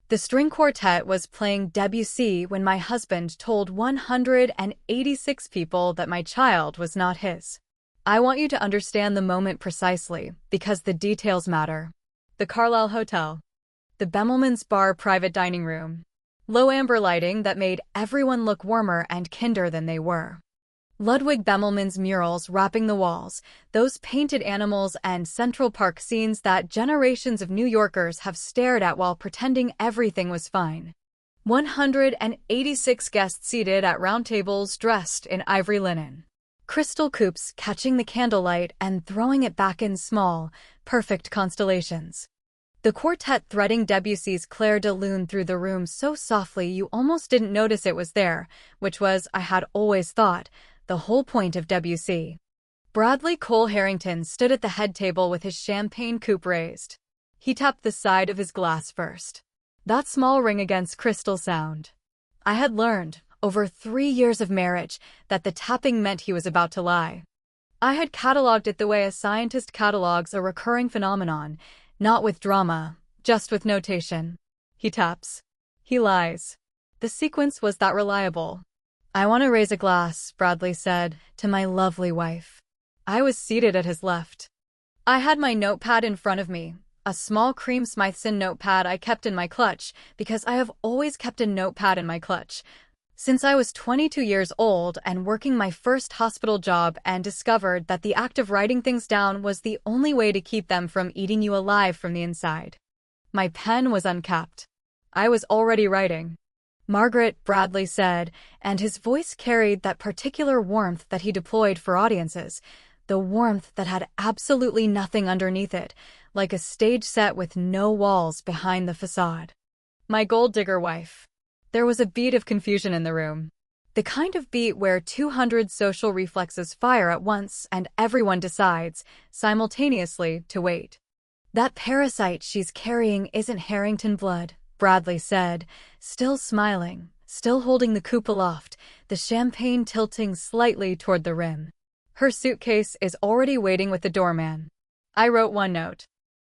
The string quartet was playing Debussy when my husband told 186 people that my child was not his. I want you to understand the moment precisely, because the details matter. The Carlisle Hotel. The Bemelmans Bar private dining room. Low amber lighting that made everyone look warmer and kinder than they were. Ludwig Bemelman's murals wrapping the walls, those painted animals and Central Park scenes that generations of New Yorkers have stared at while pretending everything was fine. 186 guests seated at round tables dressed in ivory linen. Crystal coupes catching the candlelight and throwing it back in small, perfect constellations. The quartet threading Debussy's Clair de Lune through the room so softly you almost didn't notice it was there, which was, I had always thought, the whole point of Debussy. Bradley Cole Harrington stood at the head table with his champagne coupe raised. He tapped the side of his glass first. That small ring against crystal sound. I had learned, over 3 years of marriage, that the tapping meant he was about to lie. I had catalogued it the way a scientist catalogues a recurring phenomenon, not with drama, just with notation. He taps. He lies. The sequence was that reliable. "I want to raise a glass," Bradley said, "to my lovely wife." I was seated at his left. I had my notepad in front of me, a small cream Smythson notepad I kept in my clutch, because I have always kept a notepad in my clutch, since I was 22 years old and working my first hospital job and discovered that the act of writing things down was the only way to keep them from eating you alive from the inside. My pen was uncapped. I was already writing. "Margaret," Bradley said, and his voice carried that particular warmth that he deployed for audiences, the warmth that had absolutely nothing underneath it, like a stage set with no walls behind the facade. "My gold digger wife." There was a beat of confusion in the room. The kind of beat where 200 social reflexes fire at once and everyone decides, simultaneously, to wait. "That parasite she's carrying isn't Harrington blood," Bradley said, still smiling, still holding the coupe aloft, the champagne tilting slightly toward the rim. "Her suitcase is already waiting with the doorman." I wrote one note.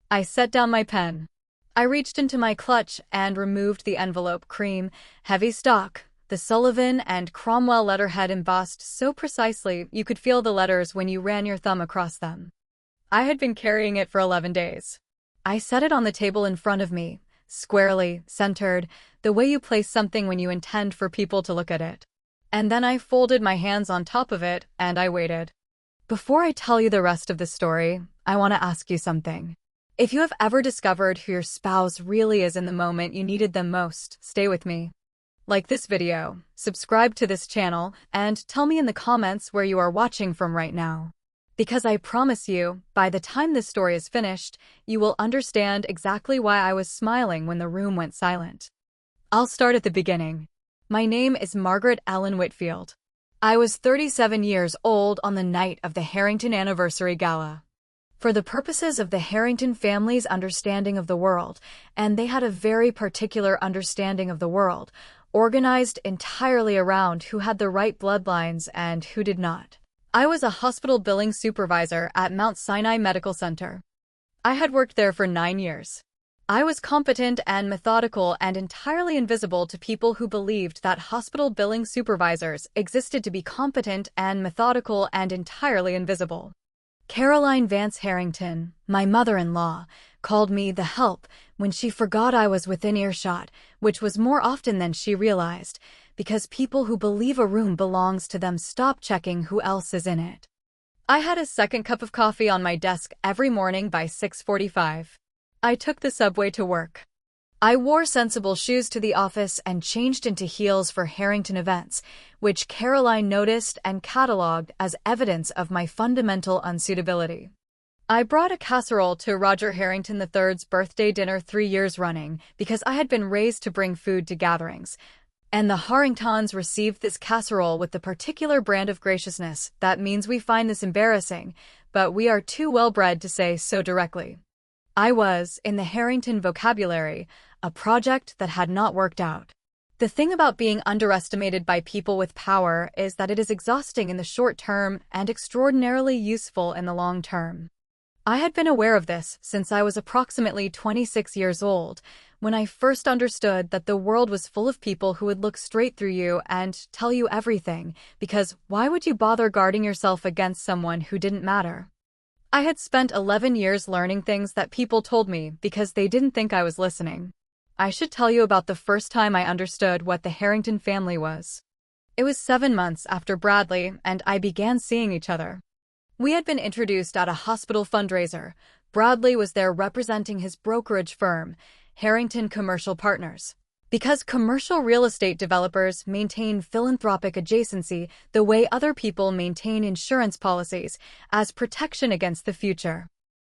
I set down my pen. I reached into my clutch and removed the envelope cream, heavy stock, the Sullivan and Cromwell letterhead embossed so precisely you could feel the letters when you ran your thumb across them. I had been carrying it for 11 days. I set it on the table in front of me, squarely, centered, the way you place something when you intend for people to look at it. And then I folded my hands on top of it, and I waited. Before I tell you the rest of the story, I want to ask you something. If you have ever discovered who your spouse really is in the moment you needed them most, stay with me. Like this video, subscribe to this channel, and tell me in the comments where you are watching from right now. Because I promise you, by the time this story is finished, you will understand exactly why I was smiling when the room went silent. I'll start at the beginning. My name is Margaret Ellen Whitfield. I was 37 years old on the night of the Harrington Anniversary Gala. For the purposes of the Harrington family's understanding of the world, and they had a very particular understanding of the world, organized entirely around who had the right bloodlines and who did not. I was a hospital billing supervisor at Mount Sinai Medical Center. I had worked there for 9 years. I was competent and methodical and entirely invisible to people who believed that hospital billing supervisors existed to be competent and methodical and entirely invisible. Caroline Vance Harrington, my mother-in-law, called me the help when she forgot I was within earshot, which was more often than she realized, because people who believe a room belongs to them stop checking who else is in it. I had a second cup of coffee on my desk every morning by 6:45. I took the subway to work. I wore sensible shoes to the office and changed into heels for Harrington events, which Caroline noticed and catalogued as evidence of my fundamental unsuitability. I brought a casserole to Roger Harrington III's birthday dinner 3 years running because I had been raised to bring food to gatherings, and the Harringtons received this casserole with the particular brand of graciousness that means we find this embarrassing, but we are too well-bred to say so directly. I was, in the Harrington vocabulary, a project that had not worked out. The thing about being underestimated by people with power is that it is exhausting in the short term and extraordinarily useful in the long term. I had been aware of this since I was approximately 26 years old, when I first understood that the world was full of people who would look straight through you and tell you everything, because why would you bother guarding yourself against someone who didn't matter? I had spent 11 years learning things that people told me because they didn't think I was listening. I should tell you about the first time I understood what the Harrington family was. It was 7 months after Bradley and I began seeing each other. We had been introduced at a hospital fundraiser. Bradley was there representing his brokerage firm, Harrington Commercial Partners. Because commercial real estate developers maintain philanthropic adjacency the way other people maintain insurance policies as protection against the future.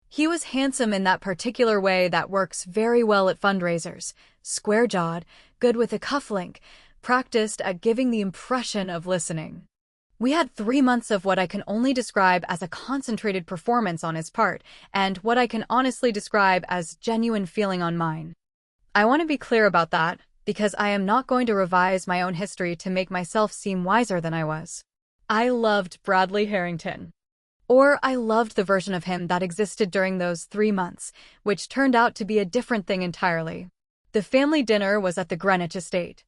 He was handsome in that particular way that works very well at fundraisers, square-jawed, good with a cufflink, practiced at giving the impression of listening. We had 3 months of what I can only describe as a concentrated performance on his part, and what I can honestly describe as genuine feeling on mine. I want to be clear about that, because I am not going to revise my own history to make myself seem wiser than I was. I loved Bradley Harrington. Or I loved the version of him that existed during those 3 months, which turned out to be a different thing entirely. The family dinner was at the Greenwich estate.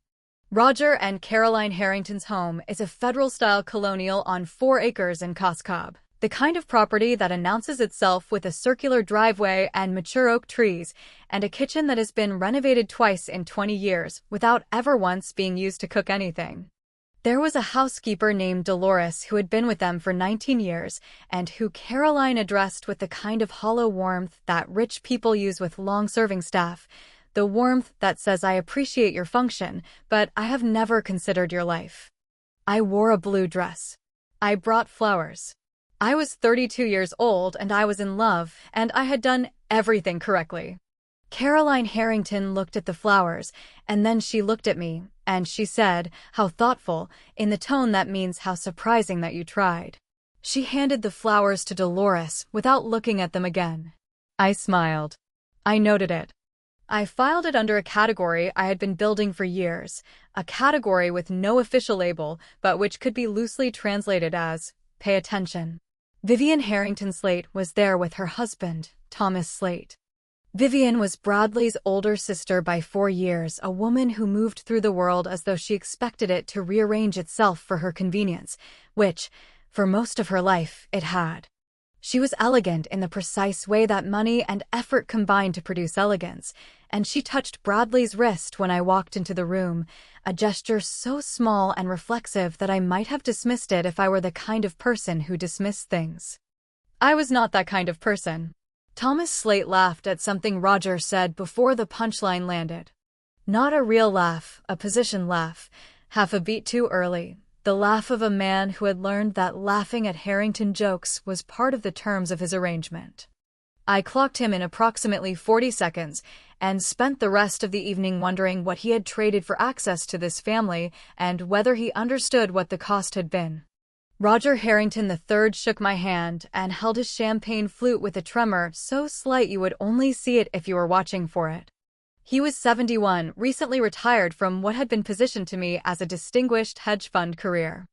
Roger and Caroline Harrington's home is a federal-style colonial on 4 acres in Coscob, the kind of property that announces itself with a circular driveway and mature oak trees, and a kitchen that has been renovated twice in 20 years without ever once being used to cook anything. There was a housekeeper named Dolores who had been with them for 19 years, and who Caroline addressed with the kind of hollow warmth that rich people use with long-serving staff, the warmth that says I appreciate your function, but I have never considered your life. I wore a blue dress. I brought flowers. I was 32 years old and I was in love, and I had done everything correctly. Caroline Harrington looked at the flowers, and then she looked at me, and she said, "How thoughtful," in the tone that means how surprising that you tried. She handed the flowers to Dolores without looking at them again. I smiled. I noted it. I filed it under a category I had been building for years, a category with no official label, but which could be loosely translated as, pay attention. Vivian Harrington Slate was there with her husband, Thomas Slate. Vivian was Bradley's older sister by 4 years, a woman who moved through the world as though she expected it to rearrange itself for her convenience, which, for most of her life, it had. She was elegant in the precise way that money and effort combine to produce elegance, and she touched Bradley's wrist when I walked into the room, a gesture so small and reflexive that I might have dismissed it if I were the kind of person who dismissed things. I was not that kind of person. Thomas Slate laughed at something Roger said before the punchline landed. Not a real laugh, a position laugh, half a beat too early. The laugh of a man who had learned that laughing at Harrington jokes was part of the terms of his arrangement. I clocked him in approximately 40 seconds and spent the rest of the evening wondering what he had traded for access to this family and whether he understood what the cost had been. Roger Harrington III shook my hand and held his champagne flute with a tremor so slight you would only see it if you were watching for it. He was 71, recently retired from what had been positioned to me as a distinguished hedge fund career.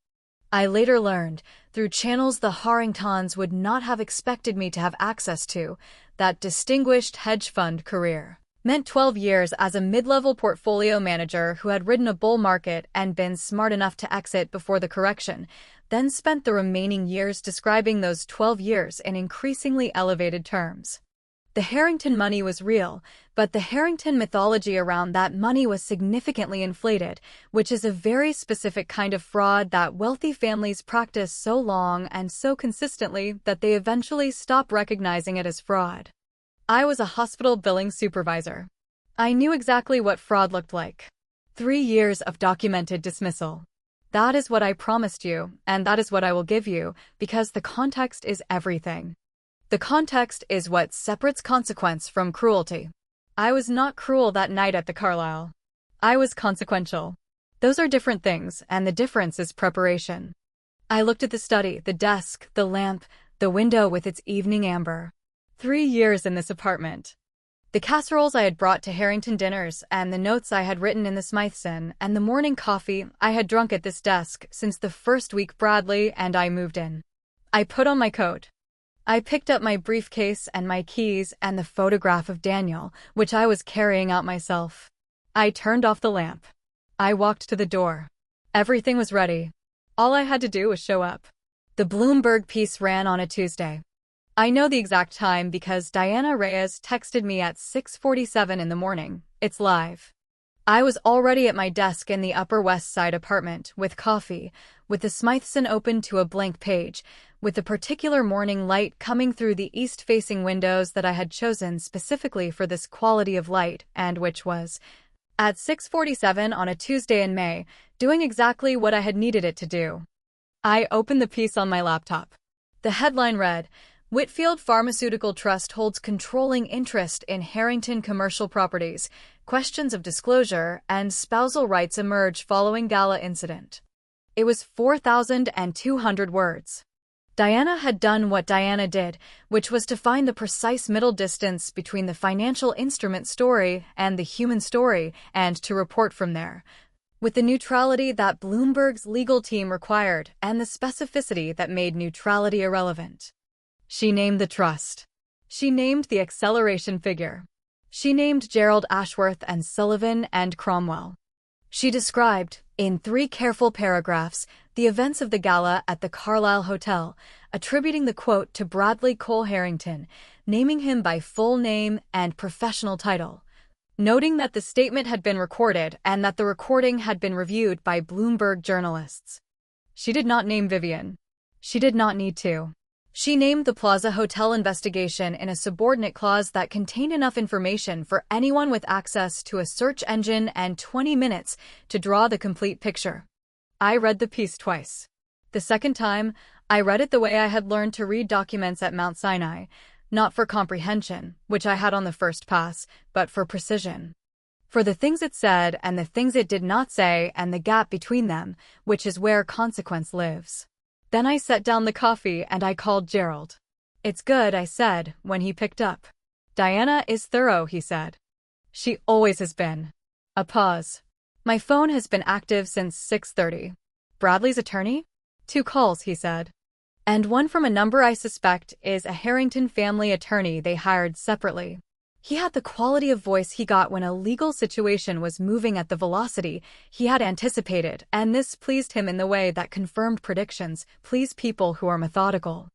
I later learned, through channels the Harringtons would not have expected me to have access to, that distinguished hedge fund career meant 12 years as a mid-level portfolio manager who had ridden a bull market and been smart enough to exit before the correction, then spent the remaining years describing those 12 years in increasingly elevated terms. The Harrington money was real, but the Harrington mythology around that money was significantly inflated, which is a very specific kind of fraud that wealthy families practice so long and so consistently that they eventually stop recognizing it as fraud. I was a hospital billing supervisor. I knew exactly what fraud looked like. 3 years of documented dismissal. That is what I promised you, and that is what I will give you, because the context is everything. The context is what separates consequence from cruelty. I was not cruel that night at the Carlisle. I was consequential. Those are different things, and the difference is preparation. I looked at the study, the desk, the lamp, the window with its evening amber. 3 years in this apartment. The casseroles I had brought to Harrington dinners, and the notes I had written in the Smytheson, and the morning coffee I had drunk at this desk since the first week Bradley and I moved in. I put on my coat. I picked up my briefcase and my keys and the photograph of Daniel, which I was carrying out myself. I turned off the lamp. I walked to the door. Everything was ready. All I had to do was show up. The Bloomberg piece ran on a Tuesday. I know the exact time because Diana Reyes texted me at 6:47 in the morning. It's live. I was already at my desk in the Upper West Side apartment with coffee, with the Smythson open to a blank page, with the particular morning light coming through the east-facing windows that I had chosen specifically for this quality of light, and which was, at 6:47 on a Tuesday in May, doing exactly what I had needed it to do. I opened the piece on my laptop. The headline read, Whitfield Pharmaceutical Trust holds controlling interest in Harrington commercial properties. Questions of disclosure and spousal rights emerge following Gala incident. It was 4,200 words. Diana had done what Diana did, which was to find the precise middle distance between the financial instrument story and the human story, and to report from there, with the neutrality that Bloomberg's legal team required and the specificity that made neutrality irrelevant. She named the trust. She named the acceleration figure. She named Gerald Ashworth and Sullivan and Cromwell. She described, in 3 careful paragraphs, the events of the gala at the Carlisle Hotel, attributing the quote to Bradley Cole Harrington, naming him by full name and professional title, noting that the statement had been recorded and that the recording had been reviewed by Bloomberg journalists. She did not name Vivian. She did not need to. She named the Plaza Hotel investigation in a subordinate clause that contained enough information for anyone with access to a search engine and 20 minutes to draw the complete picture. I read the piece twice. The second time, I read it the way I had learned to read documents at Mount Sinai, not for comprehension, which I had on the first pass, but for precision. For the things it said and the things it did not say and the gap between them, which is where consequence lives. Then I set down the coffee and I called Gerald. It's good, I said, when he picked up. Diana is thorough, he said. She always has been. A pause. My phone has been active since 6:30. Bradley's attorney? 2 calls, he said. And one from a number I suspect is a Harrington family attorney they hired separately. He had the quality of voice he got when a legal situation was moving at the velocity he had anticipated, and this pleased him in the way that confirmed predictions please people who are methodical.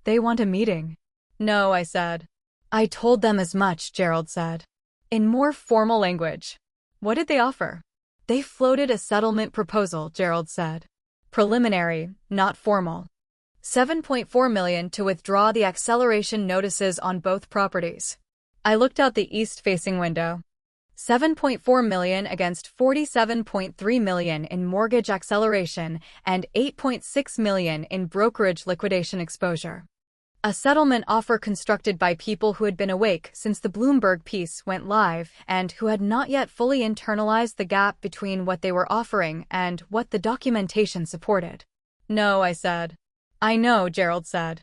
They want a meeting. No, I said. I told them as much, Gerald said. In more formal language. What did they offer? They floated a settlement proposal, Gerald said. Preliminary, not formal. $7.4 million to withdraw the acceleration notices on both properties. I looked out the east-facing window. $7.4 million against $47.3 million in mortgage acceleration and $8.6 million in brokerage liquidation exposure. A settlement offer constructed by people who had been awake since the Bloomberg piece went live and who had not yet fully internalized the gap between what they were offering and what the documentation supported. No, I said. I know, Gerald said.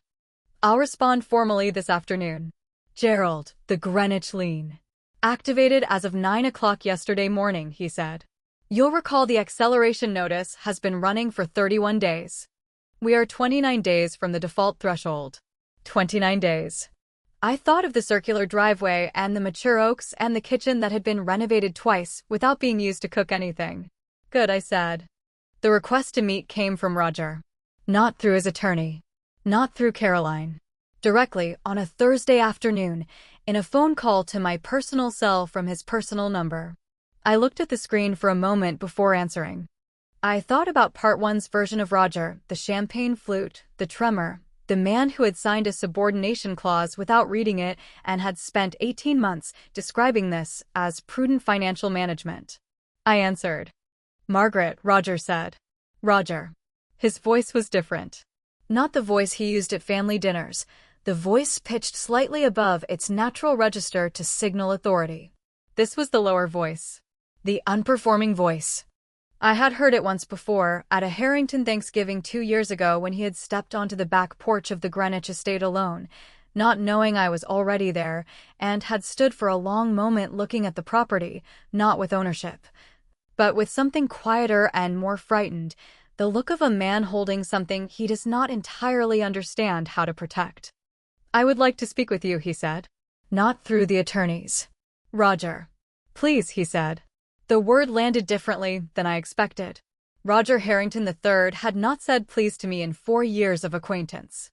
I'll respond formally this afternoon. Gerald, the Greenwich lean. Activated as of 9 o'clock yesterday morning, he said. You'll recall the acceleration notice has been running for 31 days. We are 29 days from the default threshold. 29 days. I thought of the circular driveway and the mature oaks and the kitchen that had been renovated twice without being used to cook anything. Good, I said. The request to meet came from Roger. Not through his attorney. Not through Caroline. Directly, on a Thursday afternoon, in a phone call to my personal cell from his personal number. I looked at the screen for a moment before answering. I thought about Part 1's version of Roger, the champagne flute, the tremor, the man who had signed a subordination clause without reading it and had spent 18 months describing this as prudent financial management. I answered. Margaret, Roger said. Roger. His voice was different. Not the voice he used at family dinners, the voice pitched slightly above its natural register to signal authority. This was the lower voice. The unperforming voice. I had heard it once before, at a Harrington Thanksgiving 2 years ago when he had stepped onto the back porch of the Greenwich estate alone, not knowing I was already there, and had stood for a long moment looking at the property, not with ownership, but with something quieter and more frightened, the look of a man holding something he does not entirely understand how to protect. I would like to speak with you, he said. Not through the attorneys. Roger. Please, he said. The word landed differently than I expected. Roger Harrington III had not said please to me in 4 years of acquaintance.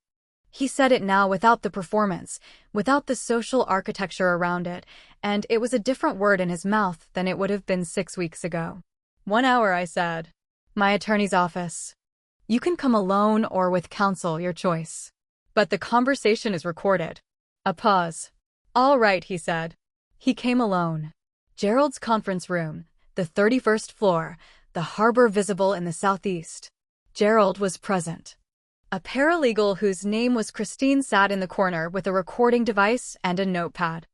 He said it now without the performance, without the social architecture around it, and it was a different word in his mouth than it would have been 6 weeks ago. 1 hour, I said. My attorney's office. You can come alone or with counsel, your choice. But the conversation is recorded. A pause. All right, he said. He came alone. Gerald's conference room, the 31st floor, the harbor visible in the southeast. Gerald was present. A paralegal whose name was Christine sat in the corner with a recording device and a notepad.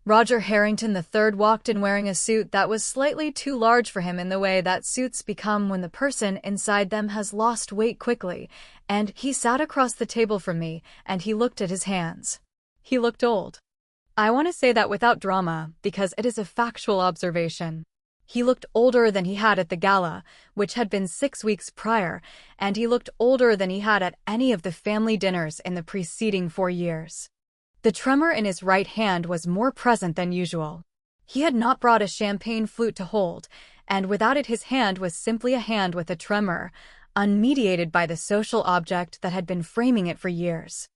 Roger Harrington III walked in wearing a suit that was slightly too large for him in the way that suits become when the person inside them has lost weight quickly, and he sat across the table from me, and he looked at his hands. He looked old. I want to say that without drama, because it is a factual observation. He looked older than he had at the gala, which had been 6 weeks prior, and he looked older than he had at any of the family dinners in the preceding 4 years. The tremor in his right hand was more present than usual. He had not brought a champagne flute to hold, and without it his hand was simply a hand with a tremor, unmediated by the social object that had been framing it for years.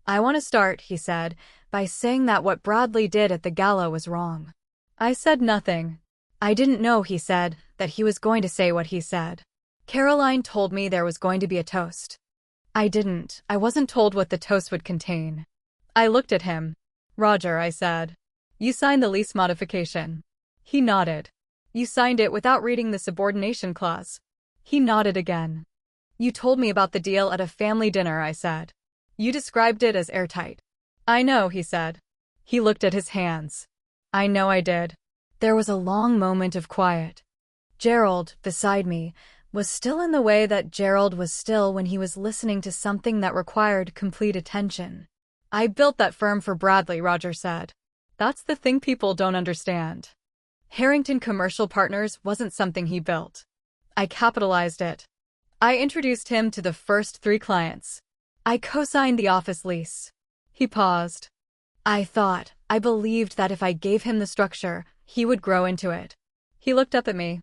I want to start, he said, by saying that what Bradley did at the gala was wrong. I said nothing. I didn't know, he said, that he was going to say what he said. Caroline told me there was going to be a toast. I wasn't told what the toast would contain. I looked at him. Roger, I said. You signed the lease modification. He nodded. You signed it without reading the subordination clause. He nodded again. You told me about the deal at a family dinner, I said. You described it as airtight. I know, he said. He looked at his hands. I know I did. There was a long moment of quiet. Gerald, beside me, was still in the way that Gerald was still when he was listening to something that required complete attention. I built that firm for Bradley, Roger said. That's the thing people don't understand. Harrington Commercial Partners wasn't something he built. I capitalized it. I introduced him to the first 3 clients. I co-signed the office lease. He paused. I believed that if I gave him the structure, he would grow into it. He looked up at me.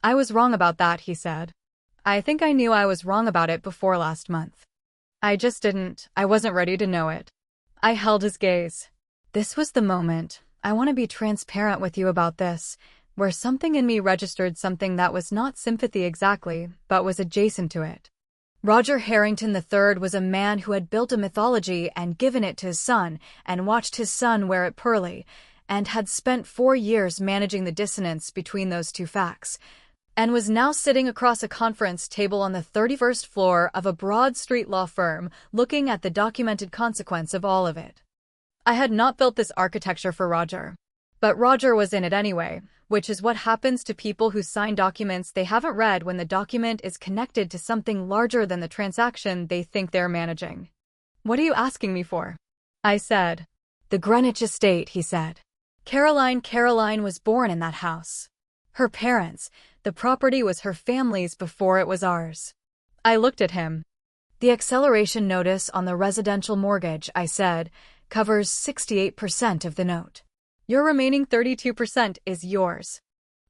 I was wrong about that, he said. I think I knew I was wrong about it before last month. I wasn't ready to know it. I held his gaze. This was the moment, I want to be transparent with you about this, where something in me registered something that was not sympathy exactly, but was adjacent to it. Roger Harrington III was a man who had built a mythology and given it to his son, and watched his son wear it pearly, and had spent 4 years managing the dissonance between those two facts, and was now sitting across a conference table on the 31st floor of a Broad Street law firm, looking at the documented consequence of all of it. I had not built this architecture for Roger. But Roger was in it anyway, which is what happens to people who sign documents they haven't read when the document is connected to something larger than the transaction they think they're managing. What are you asking me for? I said. The Greenwich estate, he said. Caroline was born in that house. Her parents, the property was her family's before it was ours. I looked at him. The acceleration notice on the residential mortgage, I said, covers 68% of the note. Your remaining 32% is yours.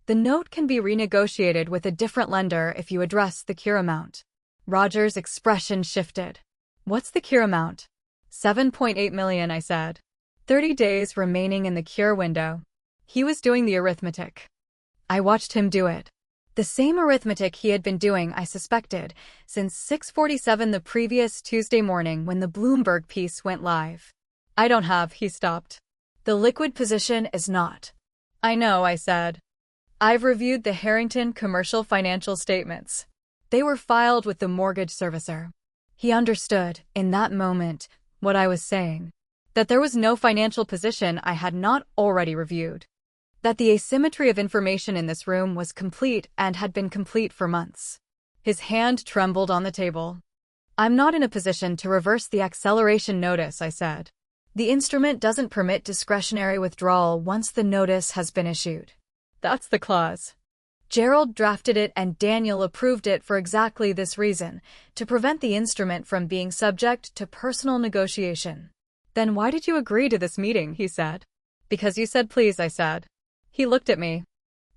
The note can be renegotiated with a different lender if you address the cure amount. Roger's expression shifted. What's the cure amount? $7.8 million, I said. 30 days remaining in the cure window. He was doing the arithmetic. I watched him do it. The same arithmetic he had been doing, I suspected, since 6:47 the previous Tuesday morning when the Bloomberg piece went live. He stopped. The liquid position is not. I know, I said. I've reviewed the Harrington commercial financial statements. They were filed with the mortgage servicer. He understood, in that moment, what I was saying. That there was no financial position I had not already reviewed. That the asymmetry of information in this room was complete and had been complete for months. His hand trembled on the table. I'm not in a position to reverse the acceleration notice, I said. The instrument doesn't permit discretionary withdrawal once the notice has been issued. That's the clause. Gerald drafted it and Daniel approved it for exactly this reason, to prevent the instrument from being subject to personal negotiation. Then why did you agree to this meeting, he said. Because you said please, I said. He looked at me.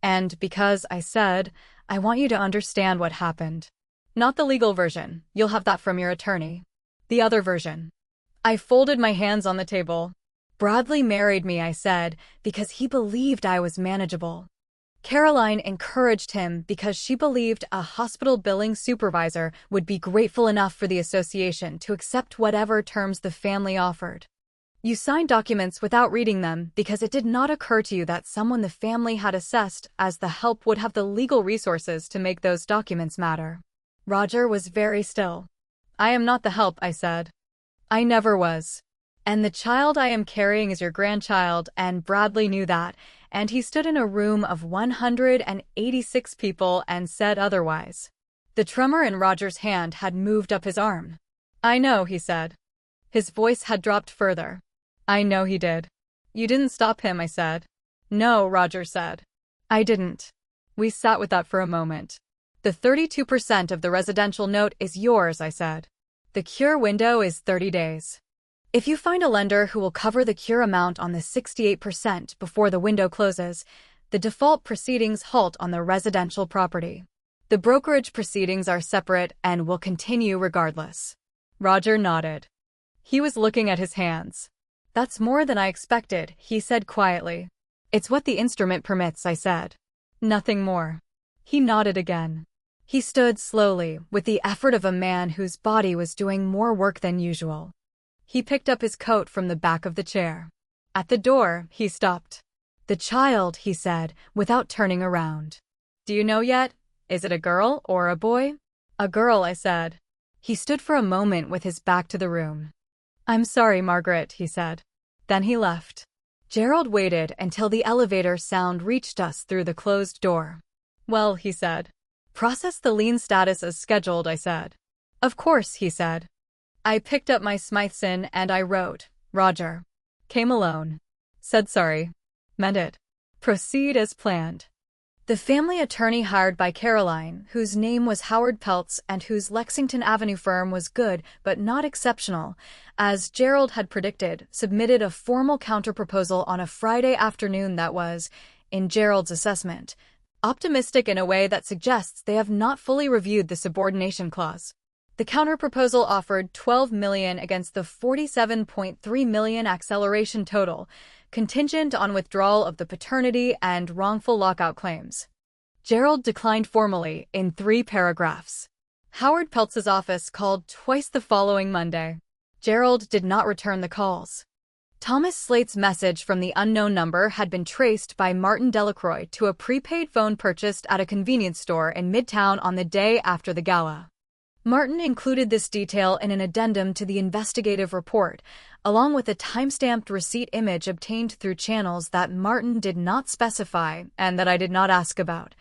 And because I said, I want you to understand what happened. Not the legal version, you'll have that from your attorney. The other version. I folded my hands on the table. Bradley married me, I said, because he believed I was manageable. Caroline encouraged him because she believed a hospital billing supervisor would be grateful enough for the association to accept whatever terms the family offered. You signed documents without reading them because it did not occur to you that someone the family had assessed as the help would have the legal resources to make those documents matter. Roger was very still. I am not the help, I said. I never was. And the child I am carrying is your grandchild, and Bradley knew that, and he stood in a room of 186 people and said otherwise. The tremor in Roger's hand had moved up his arm. I know, he said. His voice had dropped further. I know he did. You didn't stop him, I said. No, Roger said. I didn't. We sat with that for a moment. The 32% of the residential note is yours, I said. The cure window is 30 days. If you find a lender who will cover the cure amount on the 68% before the window closes, the default proceedings halt on the residential property. The brokerage proceedings are separate and will continue regardless. Roger nodded. He was looking at his hands. That's more than I expected, he said quietly. It's what the instrument permits, I said. Nothing more. He nodded again. He stood slowly, with the effort of a man whose body was doing more work than usual. He picked up his coat from the back of the chair. At the door, he stopped. The child, he said, without turning around. Do you know yet? Is it a girl or a boy? A girl, I said. He stood for a moment with his back to the room. I'm sorry, Margaret, he said. Then he left. Gerald waited until the elevator sound reached us through the closed door. Well, he said. Process the lien status as scheduled, I said. Of course, he said. I picked up my Smythson and I wrote, Roger. Came alone. Said sorry. Meant it. Proceed as planned. The family attorney hired by Caroline, whose name was Howard Peltz and whose Lexington Avenue firm was good but not exceptional, as Gerald had predicted, submitted a formal counterproposal on a Friday afternoon that was, in Gerald's assessment, optimistic in a way that suggests they have not fully reviewed the subordination clause. The counterproposal offered $12 million against the $47.3 million acceleration total, contingent on withdrawal of the paternity and wrongful lockout claims. Gerald declined formally in 3 paragraphs. Howard Peltz's office called twice the following Monday. Gerald did not return the calls. Thomas Slate's message from the unknown number had been traced by Martin Delacroix to a prepaid phone purchased at a convenience store in Midtown on the day after the gala. Martin included this detail in an addendum to the investigative report, along with a timestamped receipt image obtained through channels that Martin did not specify and that I did not ask about.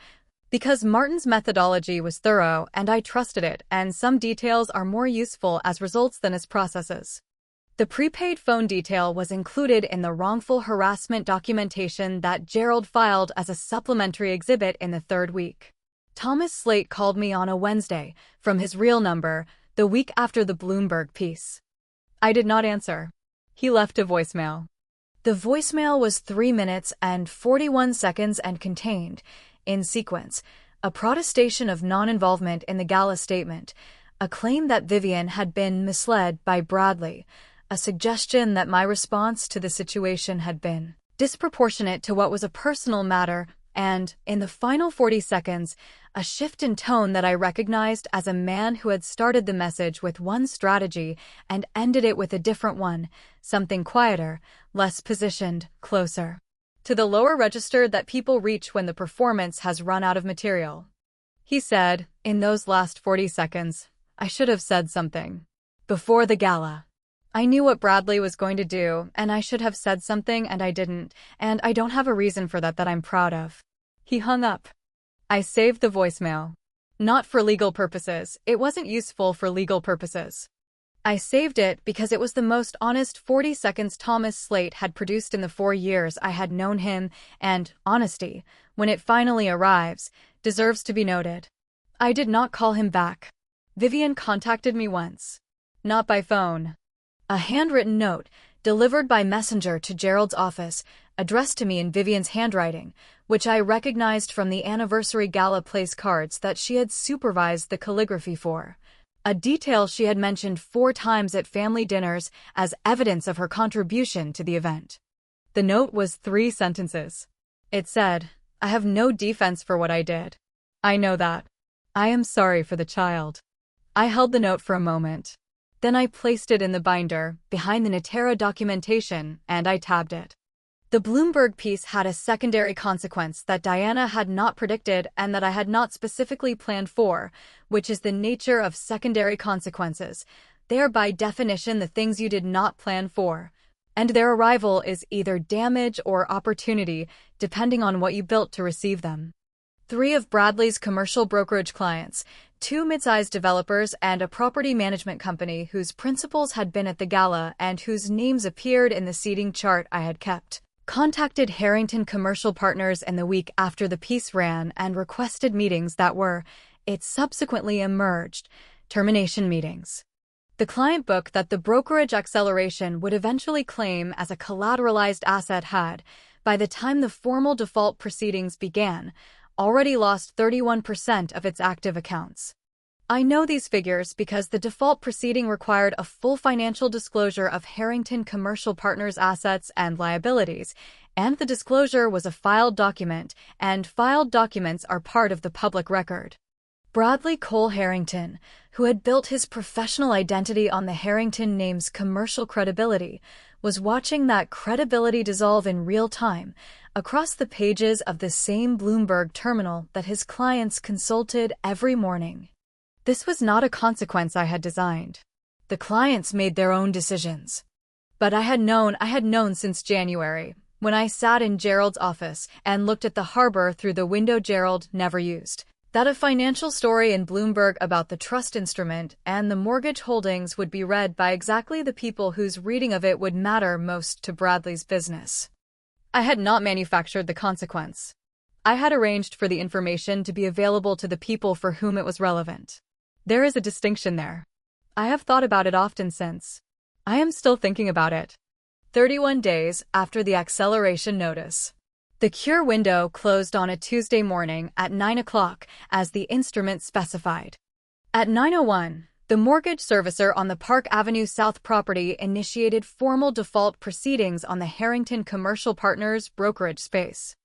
Because Martin's methodology was thorough and I trusted it, and some details are more useful as results than as processes. The prepaid phone detail was included in the wrongful harassment documentation that Gerald filed as a supplementary exhibit in the 3rd week. Thomas Slate called me on a Wednesday, from his real number, the week after the Bloomberg piece. I did not answer. He left a voicemail. The voicemail was 3 minutes and 41 seconds and contained, in sequence, a protestation of non-involvement in the Gala statement, a claim that Vivian had been misled by Bradley, a suggestion that my response to the situation had been disproportionate to what was a personal matter, and, in the final 40 seconds, a shift in tone that I recognized as a man who had started the message with one strategy and ended it with a different one, something quieter, less positioned, closer to the lower register that people reach when the performance has run out of material. He said, in those last 40 seconds, I should have said something. Before the gala. I knew what Bradley was going to do, and I should have said something and I didn't, and I don't have a reason for that I'm proud of. He hung up. I saved the voicemail. Not for legal purposes, it wasn't useful for legal purposes. I saved it because it was the most honest 40 seconds Thomas Slate had produced in the 4 years I had known him, and honesty, when it finally arrives, deserves to be noted. I did not call him back. Vivian contacted me once. Not by phone. A handwritten note, delivered by messenger to Gerald's office, addressed to me in Vivian's handwriting, which I recognized from the anniversary Gala place cards that she had supervised the calligraphy for. A detail she had mentioned 4 times at family dinners as evidence of her contribution to the event. The note was 3 sentences. It said, "I have no defense for what I did. I know that. I am sorry for the child." I held the note for a moment. Then I placed it in the binder, behind the Natera documentation, and I tabbed it. The Bloomberg piece had a secondary consequence that Diana had not predicted and that I had not specifically planned for, which is the nature of secondary consequences. They are by definition the things you did not plan for, and their arrival is either damage or opportunity, depending on what you built to receive them. 3 of Bradley's commercial brokerage clients, 2 mid-sized developers and a property management company whose principals had been at the gala and whose names appeared in the seating chart I had kept, contacted Harrington Commercial Partners in the week after the piece ran and requested meetings that were, it subsequently emerged, termination meetings. The client book that the brokerage acceleration would eventually claim as a collateralized asset had, by the time the formal default proceedings began, already lost 31% of its active accounts. I know these figures because the default proceeding required a full financial disclosure of Harrington Commercial Partners' assets and liabilities, and the disclosure was a filed document, and filed documents are part of the public record. Bradley Cole Harrington, who had built his professional identity on the Harrington name's commercial credibility, was watching that credibility dissolve in real time across the pages of the same Bloomberg terminal that his clients consulted every morning. This was not a consequence I had designed. The clients made their own decisions. But I had known since January, when I sat in Gerald's office and looked at the harbor through the window Gerald never used, that a financial story in Bloomberg about the trust instrument and the mortgage holdings would be read by exactly the people whose reading of it would matter most to Bradley's business. I had not manufactured the consequence. I had arranged for the information to be available to the people for whom it was relevant. There is a distinction there. I have thought about it often since. I am still thinking about it. 31 days after the acceleration notice. The cure window closed on a Tuesday morning at 9 o'clock, as the instrument specified. At 9:01, the mortgage servicer on the Park Avenue South property initiated formal default proceedings on the Harrington Commercial Partners brokerage space.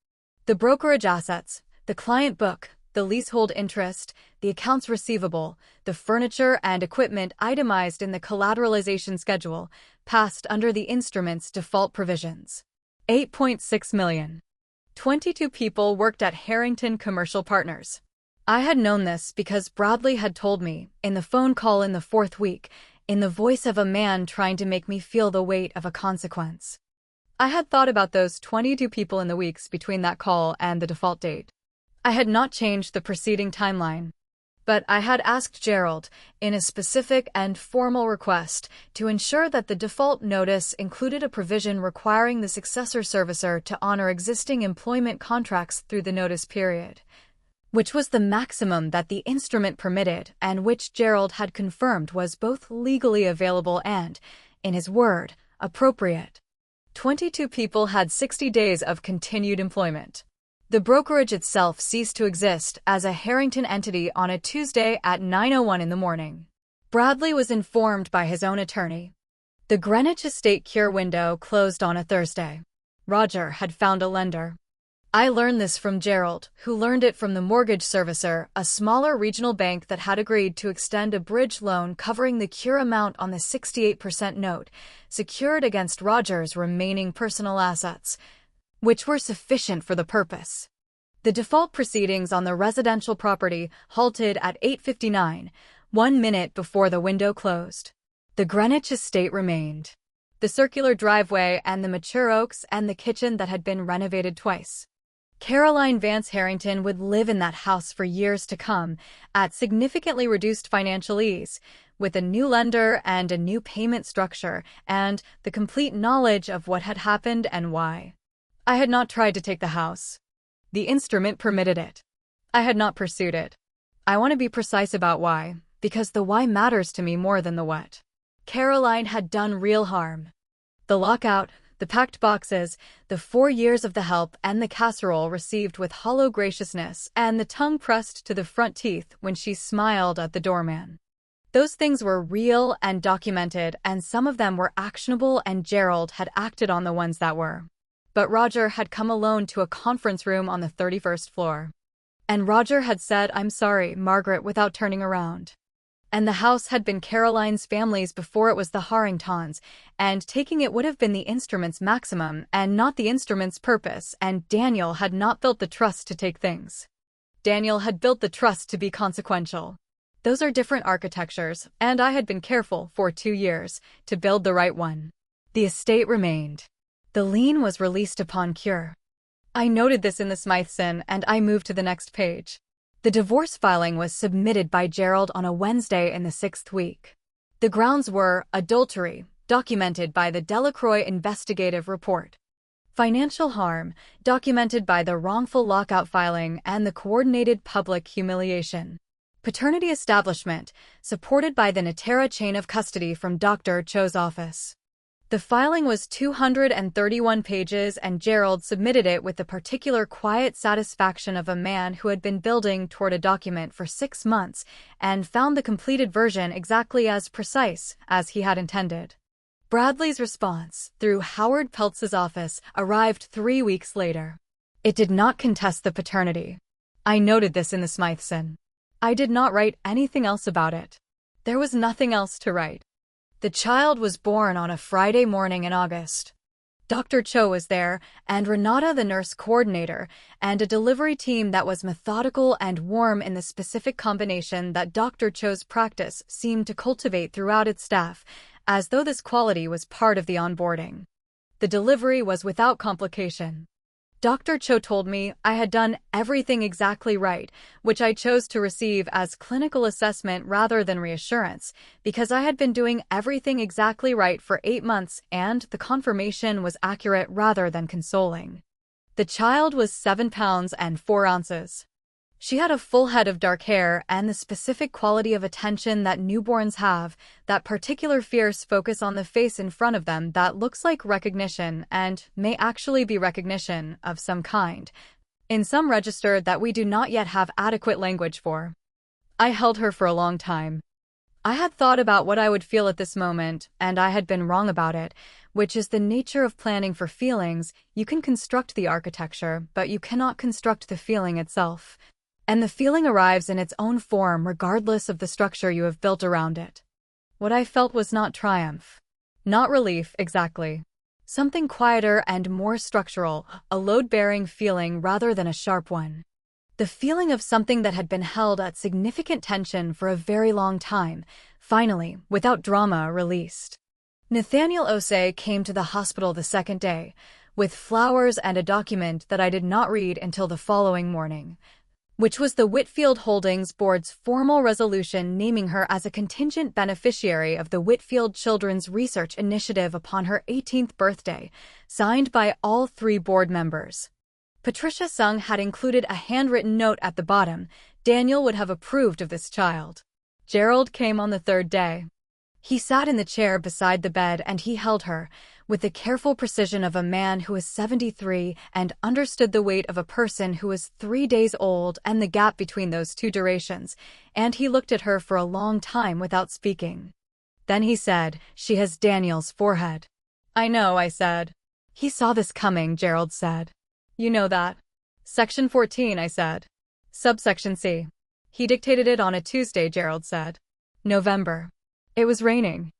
The brokerage assets, the client book, the leasehold interest, the accounts receivable, the furniture and equipment itemized in the collateralization schedule, passed under the instrument's default provisions. 8.6 million. 22 people worked at Harrington Commercial Partners. I had known this because Bradley had told me, in the phone call in the 4th week, in the voice of a man trying to make me feel the weight of a consequence. I had thought about those 22 people in the weeks between that call and the default date. I had not changed the preceding timeline, but I had asked Gerald, in a specific and formal request, to ensure that the default notice included a provision requiring the successor servicer to honor existing employment contracts through the notice period, which was the maximum that the instrument permitted and which Gerald had confirmed was both legally available and, in his word, appropriate. 22 people had 60 days of continued employment. The brokerage itself ceased to exist as a Harrington entity on a Tuesday at 9:01 in the morning. Bradley was informed by his own attorney. The Greenwich Estate cure window closed on a Thursday. Roger had found a lender. I learned this from Gerald, who learned it from the mortgage servicer, a smaller regional bank that had agreed to extend a bridge loan covering the cure amount on the 68% note, secured against Roger's remaining personal assets, which were sufficient for the purpose. The default proceedings on the residential property halted at 8:59, 1 minute before the window closed. The Greenwich Estate remained. The circular driveway and the mature oaks and the kitchen that had been renovated twice. Caroline Vance Harrington would live in that house for years to come, at significantly reduced financial ease, with a new lender and a new payment structure, and the complete knowledge of what had happened and why. I had not tried to take the house. The instrument permitted it. I had not pursued it. I want to be precise about why, because the why matters to me more than the what. Caroline had done real harm. The lockout, the packed boxes, the 4 years of the help and the casserole received with hollow graciousness and the tongue pressed to the front teeth when she smiled at the doorman. Those things were real and documented, and some of them were actionable, and Gerald had acted on the ones that were. But Roger had come alone to a conference room on the 31st floor. And Roger had said, "I'm sorry, Margaret," without turning around. And the house had been Caroline's family's before it was the Harringtons, and taking it would have been the instrument's maximum and not the instrument's purpose, and Daniel had not built the trust to take things. Daniel had built the trust to be consequential. Those are different architectures, and I had been careful, for 2 years, to build the right one. The estate remained. The lien was released upon cure. I noted this in the Smytheson, and I moved to the next page. The divorce filing was submitted by Gerald on a Wednesday in the 6th week. The grounds were adultery, documented by the Delacroix investigative report. Financial harm, documented by the wrongful lockout filing and the coordinated public humiliation. Paternity establishment, supported by the Natera chain of custody from Dr. Cho's office. The filing was 231 pages, and Gerald submitted it with the particular quiet satisfaction of a man who had been building toward a document for 6 months and found the completed version exactly as precise as he had intended. Bradley's response, through Howard Peltz's office, arrived 3 weeks later. It did not contest the paternity. I noted this in the Smytheson. I did not write anything else about it. There was nothing else to write. The child was born on a Friday morning in August. Dr. Cho was there, and Renata, the nurse coordinator, and a delivery team that was methodical and warm in the specific combination that Dr. Cho's practice seemed to cultivate throughout its staff, as though this quality was part of the onboarding. The delivery was without complication. Dr. Cho told me I had done everything exactly right, which I chose to receive as clinical assessment rather than reassurance, because I had been doing everything exactly right for 8 months, and the confirmation was accurate rather than consoling. The child was 7 pounds and 4 ounces. She had a full head of dark hair and the specific quality of attention that newborns have, that particular fierce focus on the face in front of them that looks like recognition and may actually be recognition of some kind, in some register that we do not yet have adequate language for. I held her for a long time. I had thought about what I would feel at this moment, and I had been wrong about it, which is the nature of planning for feelings. You can construct the architecture, but you cannot construct the feeling itself. And the feeling arrives in its own form regardless of the structure you have built around it. What I felt was not triumph. Not relief, exactly. Something quieter and more structural, a load-bearing feeling rather than a sharp one. The feeling of something that had been held at significant tension for a very long time, finally, without drama, released. Nathaniel Osei came to the hospital the second day, with flowers and a document that I did not read until the following morning, which was the Whitfield Holdings Board's formal resolution naming her as a contingent beneficiary of the Whitfield Children's Research Initiative upon her 18th birthday, signed by all 3 board members. Patricia Sung had included a handwritten note at the bottom. Daniel would have approved of this child. Gerald came on the 3rd day. He sat in the chair beside the bed and he held her, with the careful precision of a man who is 73 and understood the weight of a person who is 3 days old and the gap between those 2 durations, and he looked at her for a long time without speaking. Then he said, "She has Daniel's forehead." "I know," I said. "He saw this coming," Gerald said. "You know that." "Section 14, I said. Subsection C. He dictated it on a Tuesday, Gerald said. November. It was raining.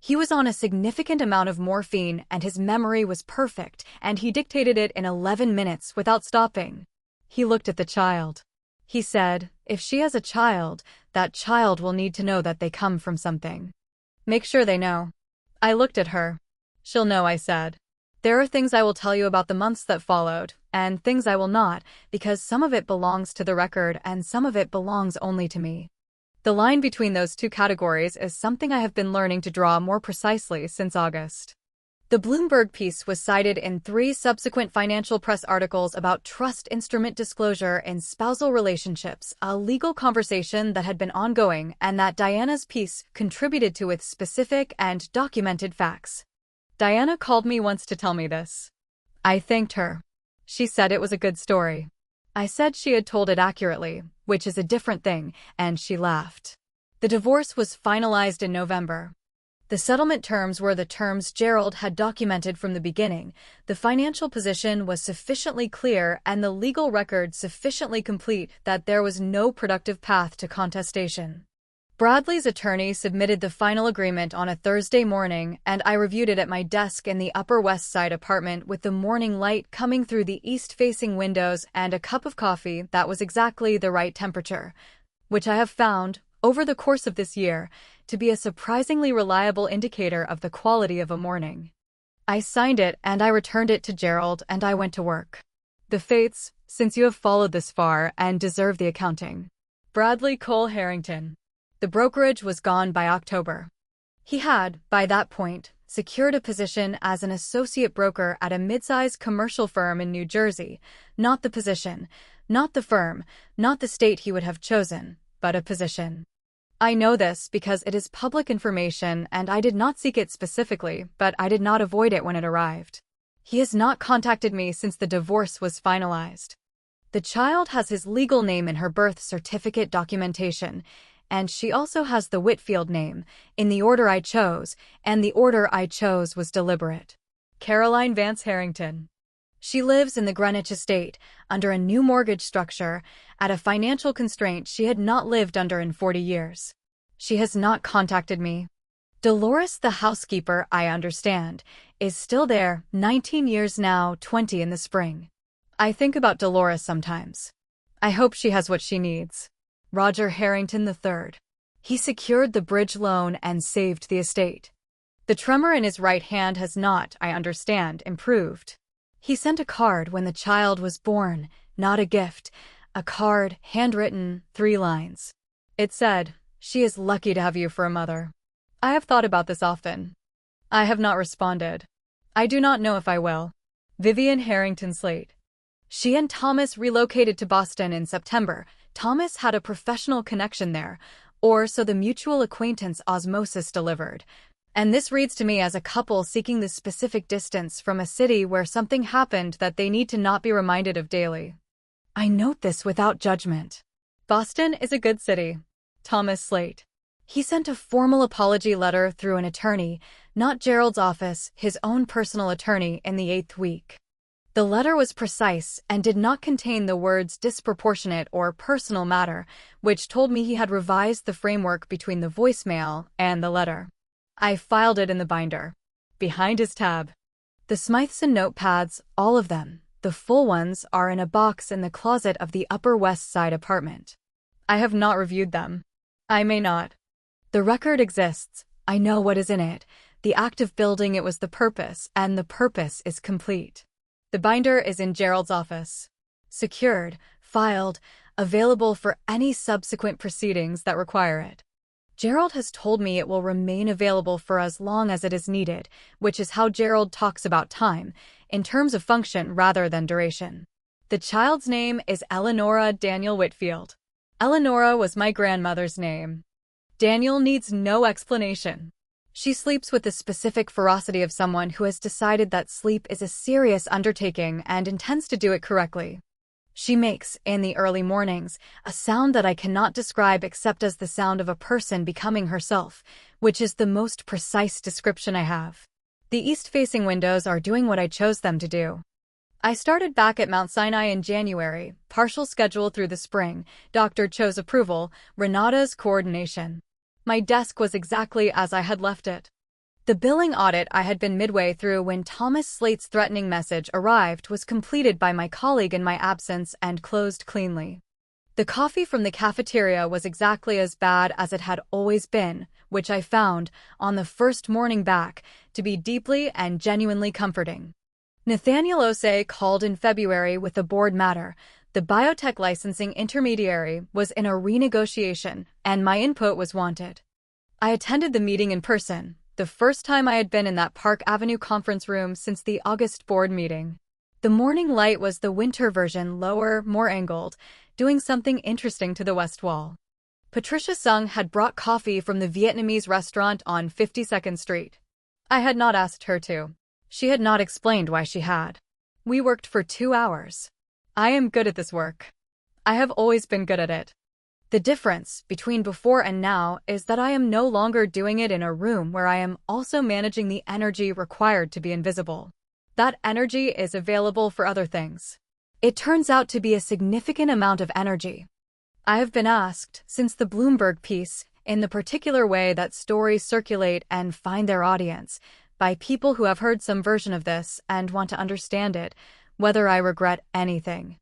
He was on a significant amount of morphine and his memory was perfect, and he dictated it in 11 minutes without stopping. He looked at the child. He said, "If she has a child, that child will need to know that they come from something. Make sure they know." I looked at her. "She'll know," I said. "There are things I will tell you about the months that followed, and things I will not, because some of it belongs to the record and some of it belongs only to me." The line between those 2 categories is something I have been learning to draw more precisely since August. The Bloomberg piece was cited in 3 subsequent financial press articles about trust instrument disclosure in spousal relationships, a legal conversation that had been ongoing and that Diana's piece contributed to with specific and documented facts. Diana called me once to tell me this. I thanked her. She said it was a good story. I said she had told it accurately, which is a different thing, and she laughed. The divorce was finalized in November. The settlement terms were the terms Gerald had documented from the beginning. The financial position was sufficiently clear and the legal record sufficiently complete that there was no productive path to contestation. Bradley's attorney submitted the final agreement on a Thursday morning, and I reviewed it at my desk in the Upper West Side apartment with the morning light coming through the east-facing windows and a cup of coffee that was exactly the right temperature, which I have found, over the course of this year, to be a surprisingly reliable indicator of the quality of a morning. I signed it and I returned it to Gerald and I went to work. The fates, since you have followed this far and deserve the accounting. Bradley Cole Harrington. The brokerage was gone by October. He had, by that point, secured a position as an associate broker at a mid-sized commercial firm in New Jersey, not the position, not the firm, not the state he would have chosen, but a position. I know this because it is public information and I did not seek it specifically, but I did not avoid it when it arrived. He has not contacted me since the divorce was finalized. The child has his legal name in her birth certificate documentation, and she also has the Whitfield name, in the order I chose, and the order I chose was deliberate. Caroline Vance Harrington. She lives in the Greenwich estate, under a new mortgage structure, at a financial constraint she had not lived under in 40 years. She has not contacted me. Dolores, the housekeeper, I understand, is still there, 19 years now, 20 in the spring. I think about Dolores sometimes. I hope she has what she needs. Roger Harrington III. He secured the bridge loan and saved the estate. The tremor in his right hand has not, I understand, improved. He sent a card when the child was born, not a gift. A card, handwritten, 3 lines. It said, "She is lucky to have you for a mother." I have thought about this often. I have not responded. I do not know if I will. Vivian Harrington Slate. She and Thomas relocated to Boston in September. Thomas had a professional connection there, or so the mutual acquaintance osmosis delivered. And this reads to me as a couple seeking the specific distance from a city where something happened that they need to not be reminded of daily. I note this without judgment. Boston is a good city. Thomas Slate. He sent a formal apology letter through an attorney, not Gerald's office, his own personal attorney, in the 8th week. The letter was precise and did not contain the words disproportionate or personal matter, which told me he had revised the framework between the voicemail and the letter. I filed it in the binder. Behind his tab. The Smytheson notepads, all of them, the full ones, are in a box in the closet of the Upper West Side apartment. I have not reviewed them. I may not. The record exists. I know what is in it. The act of building it was the purpose, and the purpose is complete. The binder is in Gerald's office. Secured, filed, available for any subsequent proceedings that require it. Gerald has told me it will remain available for as long as it is needed, which is how Gerald talks about time, in terms of function rather than duration. The child's name is Eleanora Daniel Whitfield. Eleanora was my grandmother's name. Daniel needs no explanation. She sleeps with the specific ferocity of someone who has decided that sleep is a serious undertaking and intends to do it correctly. She makes, in the early mornings, a sound that I cannot describe except as the sound of a person becoming herself, which is the most precise description I have. The east-facing windows are doing what I chose them to do. I started back at Mount Sinai in January, partial schedule through the spring, Dr. Cho's approval, Renata's coordination. My desk was exactly as I had left it. The billing audit I had been midway through when Thomas Slate's threatening message arrived was completed by my colleague in my absence and closed cleanly. The coffee from the cafeteria was exactly as bad as it had always been, which I found, on the first morning back, to be deeply and genuinely comforting. Nathaniel Osei called in February with a board matter. The biotech licensing intermediary was in a renegotiation, and my input was wanted. I attended the meeting in person, the first time I had been in that Park Avenue conference room since the August board meeting. The morning light was the winter version, lower, more angled, doing something interesting to the west wall. Patricia Sung had brought coffee from the Vietnamese restaurant on 52nd Street. I had not asked her to. She had not explained why she had. We worked for 2 hours. I am good at this work. I have always been good at it. The difference between before and now is that I am no longer doing it in a room where I am also managing the energy required to be invisible. That energy is available for other things. It turns out to be a significant amount of energy. I have been asked, since the Bloomberg piece, in the particular way that stories circulate and find their audience, by people who have heard some version of this and want to understand it, whether I regret anything.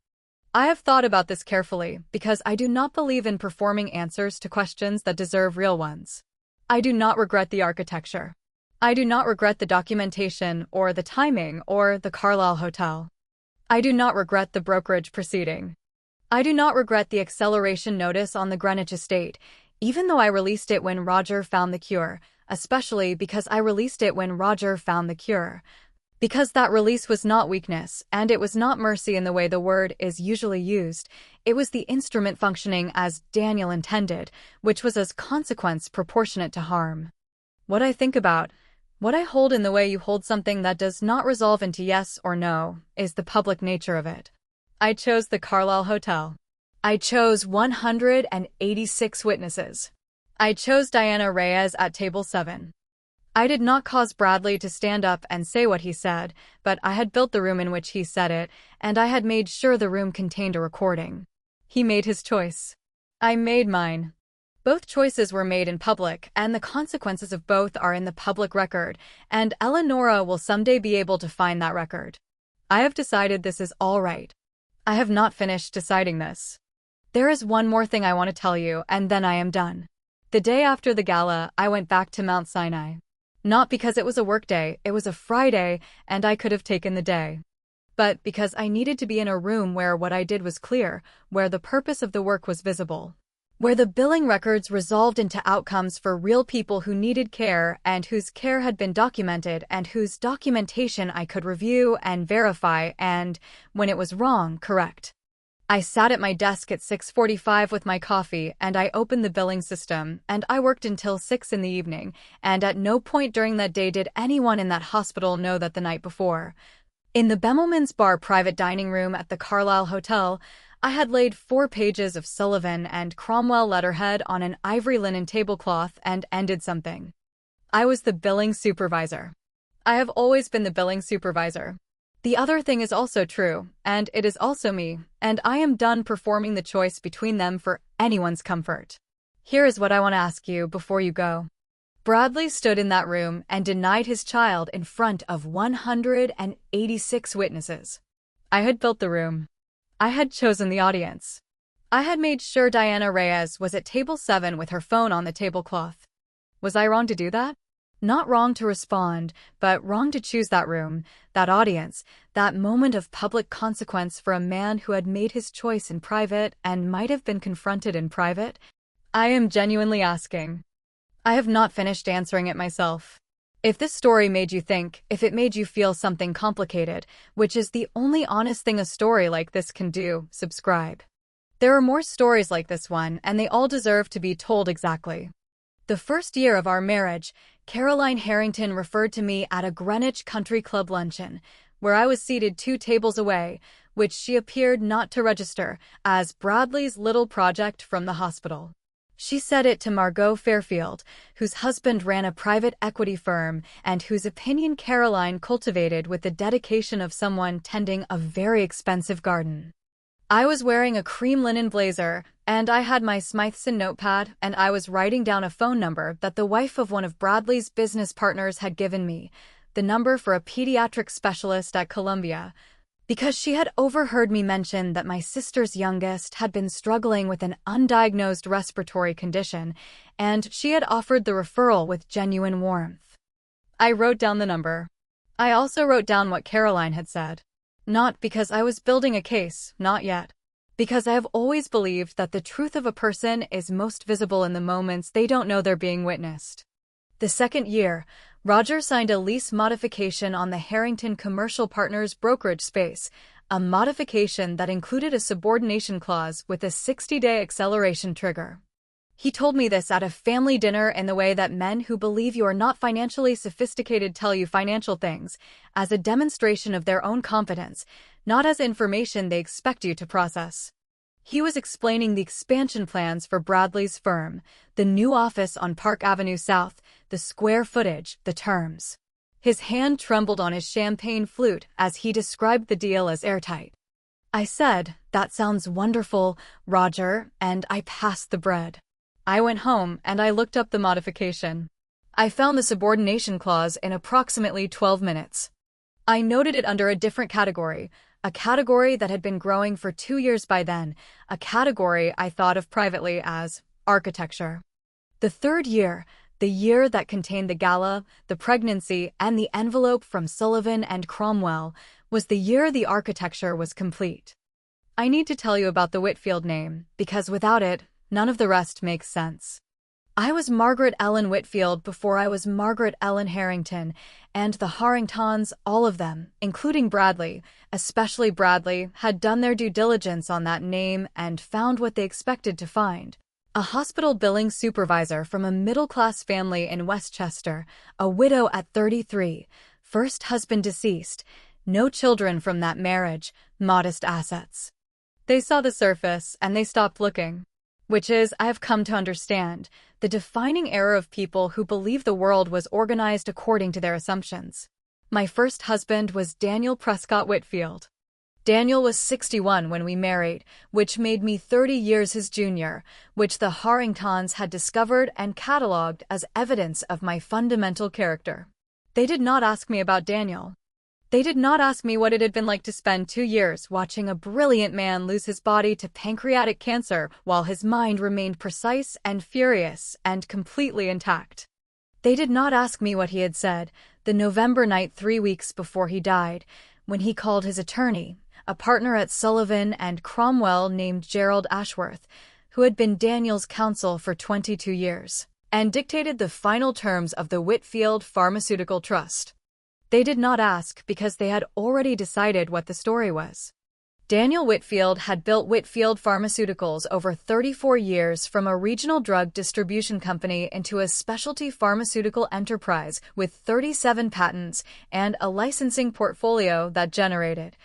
I have thought about this carefully because I do not believe in performing answers to questions that deserve real ones. I do not regret the architecture. I do not regret the documentation or the timing or the Carlisle Hotel. I do not regret the brokerage proceeding. I do not regret the acceleration notice on the Greenwich estate, even though I released it when Roger found the cure, especially because I released it when Roger found the cure. Because that release was not weakness, and it was not mercy in the way the word is usually used, it was the instrument functioning as Daniel intended, which was as consequence proportionate to harm. What I think about, what I hold in the way you hold something that does not resolve into yes or no, is the public nature of it. I chose the Carlisle Hotel. I chose 186 witnesses. I chose Diana Reyes at table 7. I did not cause Bradley to stand up and say what he said, but I had built the room in which he said it, and I had made sure the room contained a recording. He made his choice. I made mine. Both choices were made in public, and the consequences of both are in the public record, and Eleonora will someday be able to find that record. I have decided this is all right. I have not finished deciding this. There is one more thing I want to tell you, and then I am done. The day after the gala, I went back to Mount Sinai. Not because it was a work day, it was a Friday, and I could have taken the day. But because I needed to be in a room where what I did was clear, where the purpose of the work was visible. Where the billing records resolved into outcomes for real people who needed care and whose care had been documented and whose documentation I could review and verify and, when it was wrong, correct. I sat at my desk at 6:45 with my coffee and I opened the billing system and I worked until 6 in the evening, and at no point during that day did anyone in that hospital know that the night before. In the Bemelman's Bar private dining room at the Carlisle Hotel, I had laid 4 pages of Sullivan and Cromwell letterhead on an ivory linen tablecloth and ended something. I was the billing supervisor. I have always been the billing supervisor. The other thing is also true, and it is also me, and I am done performing the choice between them for anyone's comfort. Here is what I want to ask you before you go. Bradley stood in that room and denied his child in front of 186 witnesses. I had built the room. I had chosen the audience. I had made sure Diana Reyes was at table 7 with her phone on the tablecloth. Was I wrong to do that? Not wrong to respond, but wrong to choose that room, that audience, that moment of public consequence for a man who had made his choice in private and might have been confronted in private? I am genuinely asking. I have not finished answering it myself. If this story made you think, if it made you feel something complicated, which is the only honest thing a story like this can do, subscribe. There are more stories like this one, and they all deserve to be told exactly. The first year of our marriage, Caroline Harrington referred to me at a Greenwich Country Club luncheon, where I was seated 2 tables away, which she appeared not to register, as Bradley's little project from the hospital. She said it to Margot Fairfield, whose husband ran a private equity firm and whose opinion Caroline cultivated with the dedication of someone tending a very expensive garden. I was wearing a cream linen blazer, and I had my Smythson notepad, and I was writing down a phone number that the wife of one of Bradley's business partners had given me, the number for a pediatric specialist at Columbia, because she had overheard me mention that my sister's youngest had been struggling with an undiagnosed respiratory condition, and she had offered the referral with genuine warmth. I wrote down the number. I also wrote down what Caroline had said. Not because I was building a case, not yet. Because I have always believed that the truth of a person is most visible in the moments they don't know they're being witnessed. The second year, Roger signed a lease modification on the Harrington Commercial Partners brokerage space, a modification that included a subordination clause with a 60-day acceleration trigger. He told me this at a family dinner in the way that men who believe you are not financially sophisticated tell you financial things, as a demonstration of their own confidence, not as information they expect you to process. He was explaining the expansion plans for Bradley's firm, the new office on Park Avenue South, the square footage, the terms. His hand trembled on his champagne flute as he described the deal as airtight. I said, "That sounds wonderful, Roger," and I passed the bread. I went home and I looked up the modification. I found the subordination clause in approximately 12 minutes. I noted it under a different category, a category that had been growing for 2 years by then, a category I thought of privately as architecture. The third year, the year that contained the gala, the pregnancy, and the envelope from Sullivan and Cromwell, was the year the architecture was complete. I need to tell you about the Whitfield name, because without it, none of the rest makes sense. I was Margaret Ellen Whitfield before I was Margaret Ellen Harrington, and the Harringtons, all of them, including Bradley, especially Bradley, had done their due diligence on that name and found what they expected to find. A hospital billing supervisor from a middle-class family in Westchester, a widow at 33, first husband deceased, no children from that marriage, modest assets. They saw the surface and they stopped looking. Which is, I have come to understand, the defining error of people who believe the world was organized according to their assumptions. My first husband was Daniel Prescott Whitfield. Daniel was 61 when we married, which made me 30 years his junior, which the Harringtons had discovered and catalogued as evidence of my fundamental character. They did not ask me about Daniel. They did not ask me what it had been like to spend 2 years watching a brilliant man lose his body to pancreatic cancer while his mind remained precise and furious and completely intact. They did not ask me what he had said the November night 3 weeks before he died, when he called his attorney, a partner at Sullivan and Cromwell named Gerald Ashworth, who had been Daniel's counsel for 22 years, and dictated the final terms of the Whitfield Pharmaceutical Trust. They did not ask because they had already decided what the story was. Daniel Whitfield had built Whitfield Pharmaceuticals over 34 years from a regional drug distribution company into a specialty pharmaceutical enterprise with 37 patents and a licensing portfolio that generated,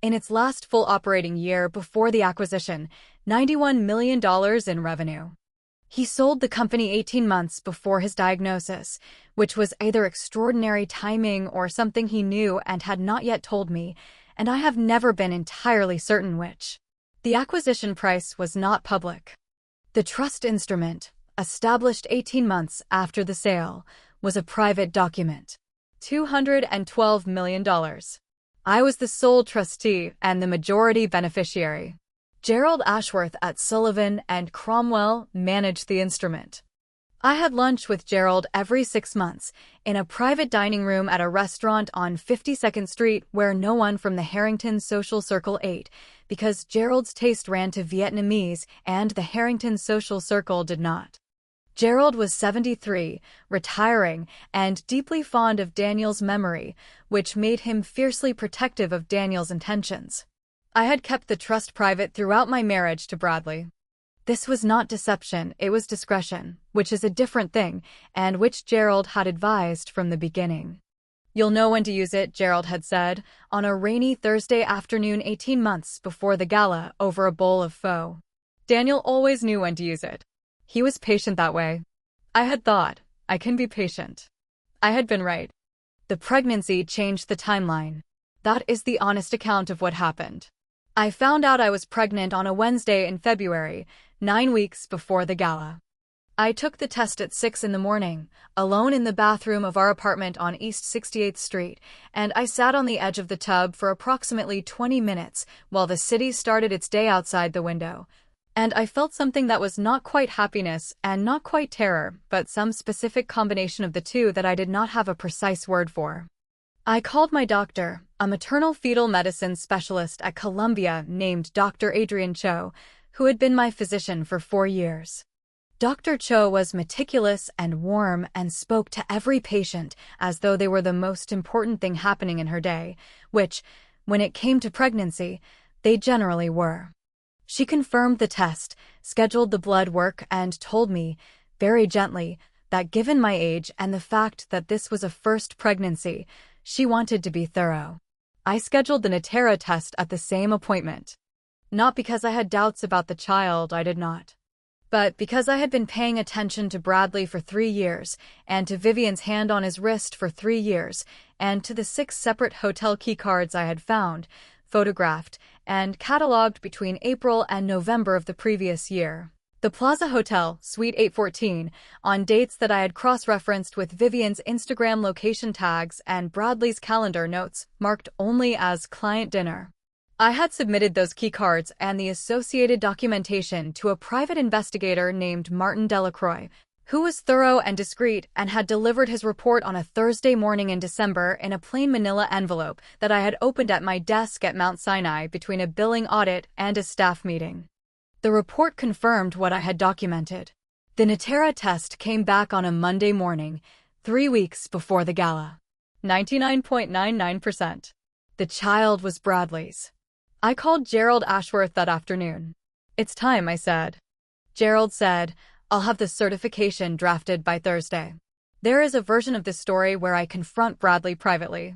in its last full operating year before the acquisition, $91 million in revenue. He sold the company 18 months before his diagnosis, which was either extraordinary timing or something he knew and had not yet told me, and I have never been entirely certain which. The acquisition price was not public. The trust instrument, established 18 months after the sale, was a private document. $212 million. I was the sole trustee and the majority beneficiary. Gerald Ashworth at Sullivan and Cromwell managed the instrument. I had lunch with Gerald every 6 months in a private dining room at a restaurant on 52nd Street where no one from the Harrington social circle ate, because Gerald's taste ran to Vietnamese and the Harrington social circle did not. Gerald was 73, retiring, and deeply fond of Daniel's memory, which made him fiercely protective of Daniel's intentions. I had kept the trust private throughout my marriage to Bradley. This was not deception, it was discretion, which is a different thing, and which Gerald had advised from the beginning. "You'll know when to use it," Gerald had said, on a rainy Thursday afternoon 18 months before the gala over a bowl of pho. Daniel always knew when to use it. He was patient that way. I had thought, I can be patient. I had been right. The pregnancy changed the timeline. That is the honest account of what happened. I found out I was pregnant on a Wednesday in February, 9 weeks before the gala. I took the test at 6 in the morning, alone in the bathroom of our apartment on East 68th Street, and I sat on the edge of the tub for approximately 20 minutes while the city started its day outside the window. And I felt something that was not quite happiness and not quite terror, but some specific combination of the two that I did not have a precise word for. I called my doctor, a maternal fetal medicine specialist at Columbia named Dr. Adrian Cho, who had been my physician for 4 years. Dr. Cho was meticulous and warm and spoke to every patient as though they were the most important thing happening in her day, which, when it came to pregnancy, they generally were. She confirmed the test, scheduled the blood work, and told me, very gently, that given my age and the fact that this was a first pregnancy, she wanted to be thorough. I scheduled the Natera test at the same appointment. Not because I had doubts about the child, I did not. But because I had been paying attention to Bradley for 3 years, and to Vivian's hand on his wrist for 3 years, and to the 6 separate hotel keycards I had found, photographed, and catalogued between April and November of the previous year. The Plaza Hotel, Suite 814, on dates that I had cross-referenced with Vivian's Instagram location tags and Bradley's calendar notes, marked only as client dinner. I had submitted those keycards and the associated documentation to a private investigator named Martin Delacroix, who was thorough and discreet and had delivered his report on a Thursday morning in December in a plain manila envelope that I had opened at my desk at Mount Sinai between a billing audit and a staff meeting. The report confirmed what I had documented. The Natera test came back on a Monday morning, 3 weeks before the gala. 99.99%. The child was Bradley's. I called Gerald Ashworth that afternoon. "It's time," I said. Gerald said, "I'll have the certification drafted by Thursday." There is a version of this story where I confront Bradley privately,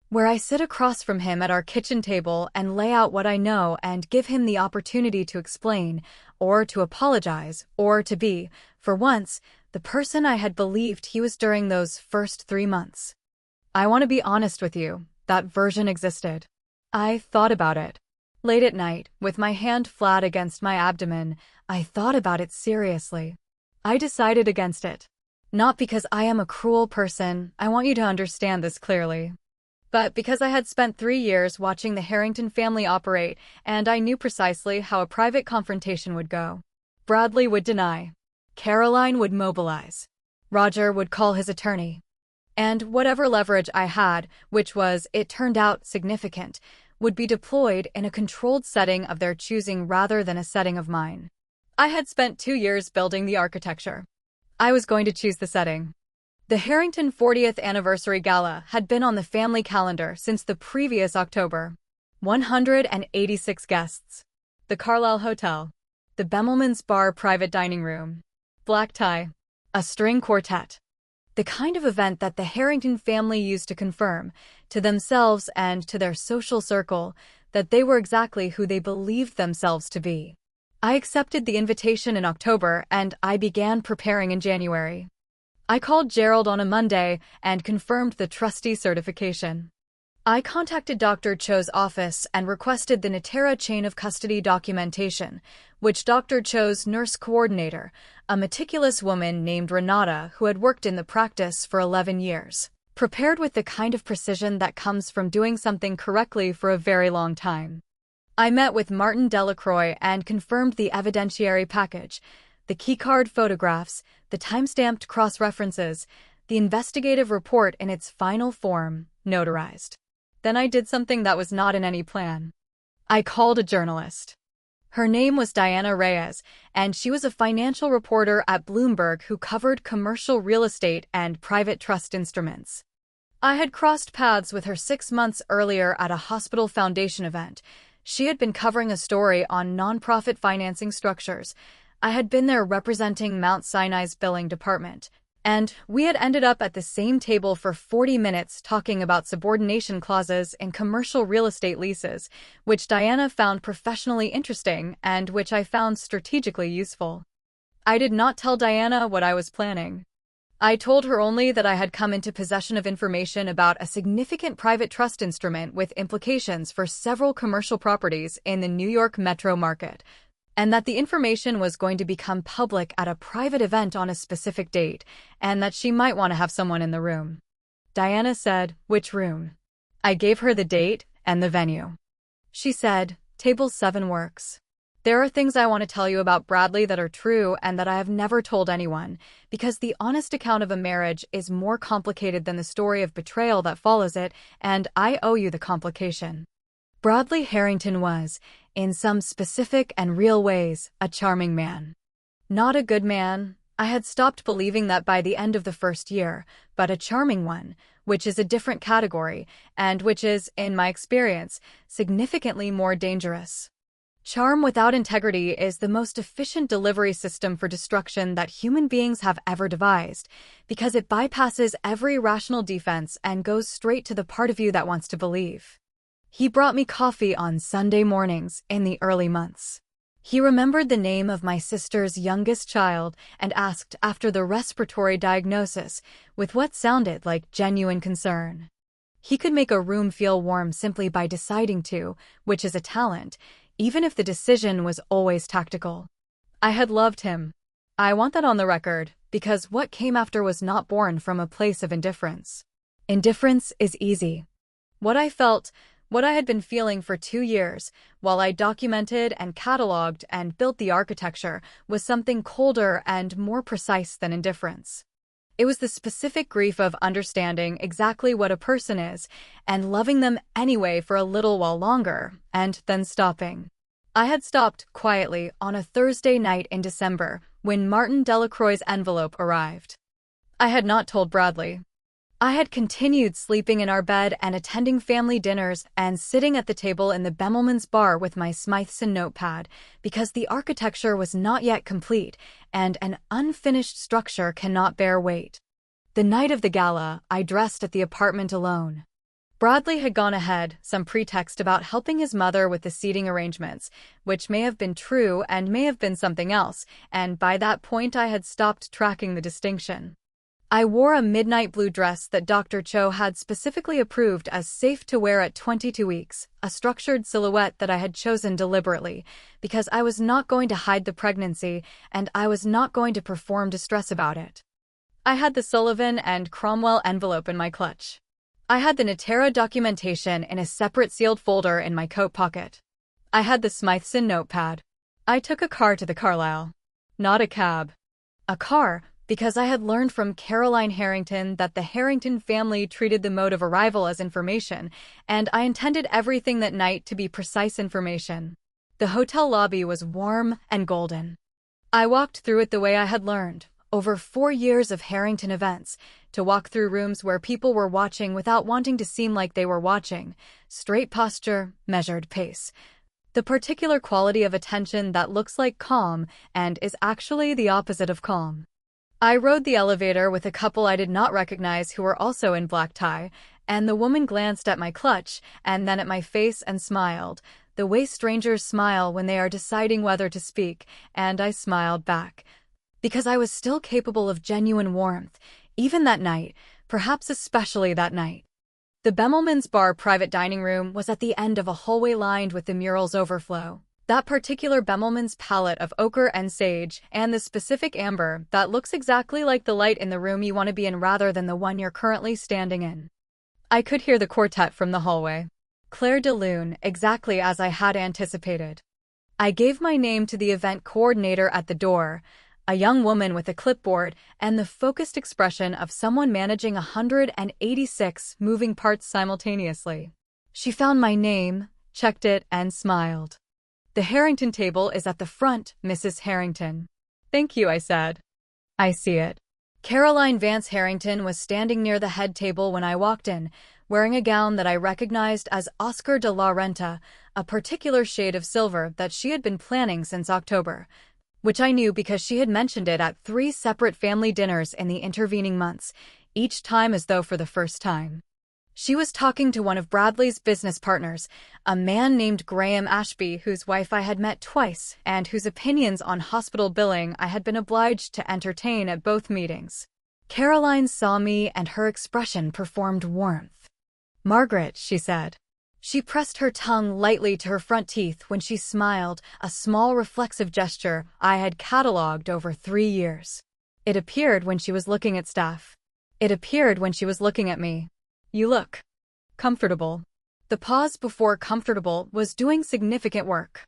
where I sit across from him at our kitchen table and lay out what I know and give him the opportunity to explain, or to apologize, or to be, for once, the person I had believed he was during those first 3 months. I want to be honest with you, that version existed. I thought about it. Late at night, with my hand flat against my abdomen, I thought about it seriously. I decided against it. Not because I am a cruel person, I want you to understand this clearly, but because I had spent 3 years watching the Harrington family operate, and I knew precisely how a private confrontation would go. Bradley would deny. Caroline would mobilize. Roger would call his attorney. And whatever leverage I had, which was, it turned out, significant, would be deployed in a controlled setting of their choosing rather than a setting of mine. I had spent 2 years building the architecture. I was going to choose the setting. The Harrington 40th Anniversary Gala had been on the family calendar since the previous October. 186 guests. The Carlisle Hotel. The Bemelman's Bar private dining room. Black tie. A string quartet. The kind of event that the Harrington family used to confirm, to themselves and to their social circle, that they were exactly who they believed themselves to be. I accepted the invitation in October and I began preparing in January. I called Gerald on a Monday and confirmed the trustee certification. I contacted Dr. Cho's office and requested the Natera chain of custody documentation, which Dr. Cho's nurse coordinator, a meticulous woman named Renata who had worked in the practice for 11 years, prepared with the kind of precision that comes from doing something correctly for a very long time. I met with Martin Delacroix and confirmed the evidentiary package, the keycard photographs, the time-stamped cross-references, the investigative report in its final form, notarized. Then I did something that was not in any plan. I called a journalist. Her name was Diana Reyes, and she was a financial reporter at Bloomberg who covered commercial real estate and private trust instruments. I had crossed paths with her 6 months earlier at a hospital foundation event. She had been covering a story on nonprofit financing structures. I had been there representing Mount Sinai's billing department, and we had ended up at the same table for 40 minutes talking about subordination clauses in commercial real estate leases, which Diana found professionally interesting and which I found strategically useful. I did not tell Diana what I was planning. I told her only that I had come into possession of information about a significant private trust instrument with implications for several commercial properties in the New York metro market, and that the information was going to become public at a private event on a specific date, and that she might want to have someone in the room. Diana said, "Which room?" I gave her the date and the venue. She said, "Table 7 works. There are things I want to tell you about Bradley that are true and that I have never told anyone, because the honest account of a marriage is more complicated than the story of betrayal that follows it, and I owe you the complication." Bradley Harrington was, in some specific and real ways, a charming man. Not a good man. I had stopped believing that by the end of the first year, but a charming one, which is a different category, and which is, in my experience, significantly more dangerous. Charm without integrity is the most efficient delivery system for destruction that human beings have ever devised, because it bypasses every rational defense and goes straight to the part of you that wants to believe. He brought me coffee on Sunday mornings in the early months. He remembered the name of my sister's youngest child and asked after the respiratory diagnosis with what sounded like genuine concern. He could make a room feel warm simply by deciding to, which is a talent, even if the decision was always tactical. I had loved him. I want that on the record, because what came after was not born from a place of indifference. Indifference is easy. What I felt, what I had been feeling for 2 years, while I documented and cataloged and built the architecture, was something colder and more precise than indifference. It was the specific grief of understanding exactly what a person is and loving them anyway for a little while longer, and then stopping. I had stopped quietly on a Thursday night in December when Martin Delacroix's envelope arrived. I had not told Bradley. I had continued sleeping in our bed and attending family dinners and sitting at the table in the Bemelman's bar with my Smythson notepad because the architecture was not yet complete and an unfinished structure cannot bear weight. The night of the gala, I dressed at the apartment alone. Bradley had gone ahead, some pretext about helping his mother with the seating arrangements, which may have been true and may have been something else, and by that point I had stopped tracking the distinction. I wore a midnight blue dress that Dr. Cho had specifically approved as safe to wear at 22 weeks, a structured silhouette that I had chosen deliberately, because I was not going to hide the pregnancy and I was not going to perform distress about it. I had the Sullivan and Cromwell envelope in my clutch. I had the Natera documentation in a separate sealed folder in my coat pocket. I had the Smythson notepad. I took a car to the Carlisle. Not a cab. A car, because I had learned from Caroline Harrington that the Harrington family treated the mode of arrival as information, and I intended everything that night to be precise information. The hotel lobby was warm and golden. I walked through it the way I had learned, over 4 years of Harrington events, to walk through rooms where people were watching without wanting to seem like they were watching, straight posture, measured pace. The particular quality of attention that looks like calm and is actually the opposite of calm. I rode the elevator with a couple I did not recognize who were also in black tie, and the woman glanced at my clutch and then at my face and smiled, the way strangers smile when they are deciding whether to speak, and I smiled back. Because I was still capable of genuine warmth, even that night, perhaps especially that night. The Bemelman's bar private dining room was at the end of a hallway lined with the mural's overflow. That particular Bemelman's palette of ochre and sage, and the specific amber that looks exactly like the light in the room you want to be in rather than the one you're currently standing in. I could hear the quartet from the hallway. Claire de Lune, exactly as I had anticipated. I gave my name to the event coordinator at the door, a young woman with a clipboard and the focused expression of someone managing 186 moving parts simultaneously. She found my name, checked it, and smiled. "The Harrington table is at the front, Mrs. Harrington." "Thank you," I said. "I see it." Caroline Vance Harrington was standing near the head table when I walked in, wearing a gown that I recognized as Oscar de la Renta, a particular shade of silver that she had been planning since October, which I knew because she had mentioned it at 3 separate family dinners in the intervening months, each time as though for the first time. She was talking to one of Bradley's business partners, a man named Graham Ashby, whose wife I had met twice and whose opinions on hospital billing I had been obliged to entertain at both meetings. Caroline saw me and her expression performed warmth. "Margaret," she said. She pressed her tongue lightly to her front teeth when she smiled, a small reflexive gesture I had catalogued over 3 years. It appeared when she was looking at staff. It appeared when she was looking at me. "You look comfortable." The pause before comfortable was doing significant work.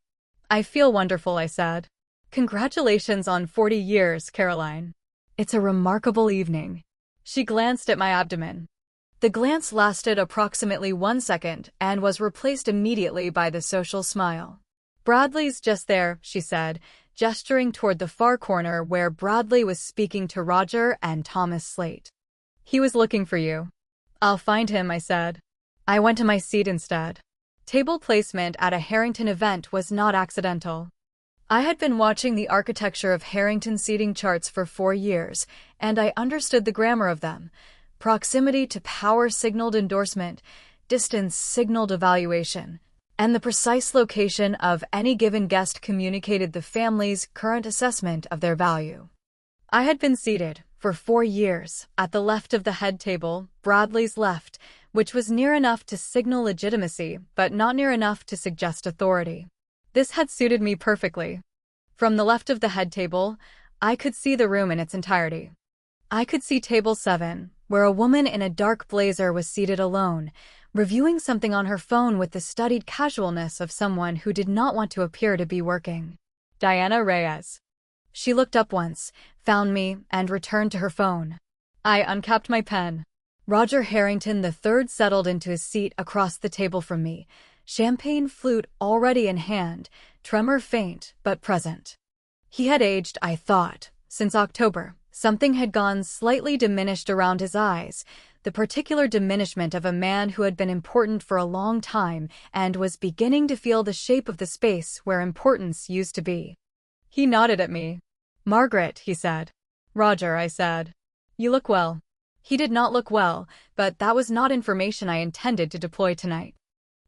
"I feel wonderful," I said. "Congratulations on 40 years, Caroline. It's a remarkable evening." She glanced at my abdomen. The glance lasted approximately 1 second and was replaced immediately by the social smile. "Bradley's just there," she said, gesturing toward the far corner where Bradley was speaking to Roger and Thomas Slate. "He was looking for you." "I'll find him," I said. I went to my seat instead. Table placement at a Harrington event was not accidental. I had been watching the architecture of Harrington seating charts for 4 years, and I understood the grammar of them. Proximity to power signaled endorsement, distance signaled evaluation, and the precise location of any given guest communicated the family's current assessment of their value. I had been seated, for 4 years, at the left of the head table, Bradley's left, which was near enough to signal legitimacy, but not near enough to suggest authority. This had suited me perfectly. From the left of the head table, I could see the room in its entirety. I could see table 7, where a woman in a dark blazer was seated alone, reviewing something on her phone with the studied casualness of someone who did not want to appear to be working. Diana Reyes. She looked up once, found me, and returned to her phone. I uncapped my pen. Roger Harrington III settled into his seat across the table from me, champagne flute already in hand, tremor faint but present. He had aged, I thought, since October. Something had gone slightly diminished around his eyes, the particular diminishment of a man who had been important for a long time and was beginning to feel the shape of the space where importance used to be. He nodded at me. "Margaret," he said. "Roger," I said. "You look well." He did not look well, but that was not information I intended to deploy tonight.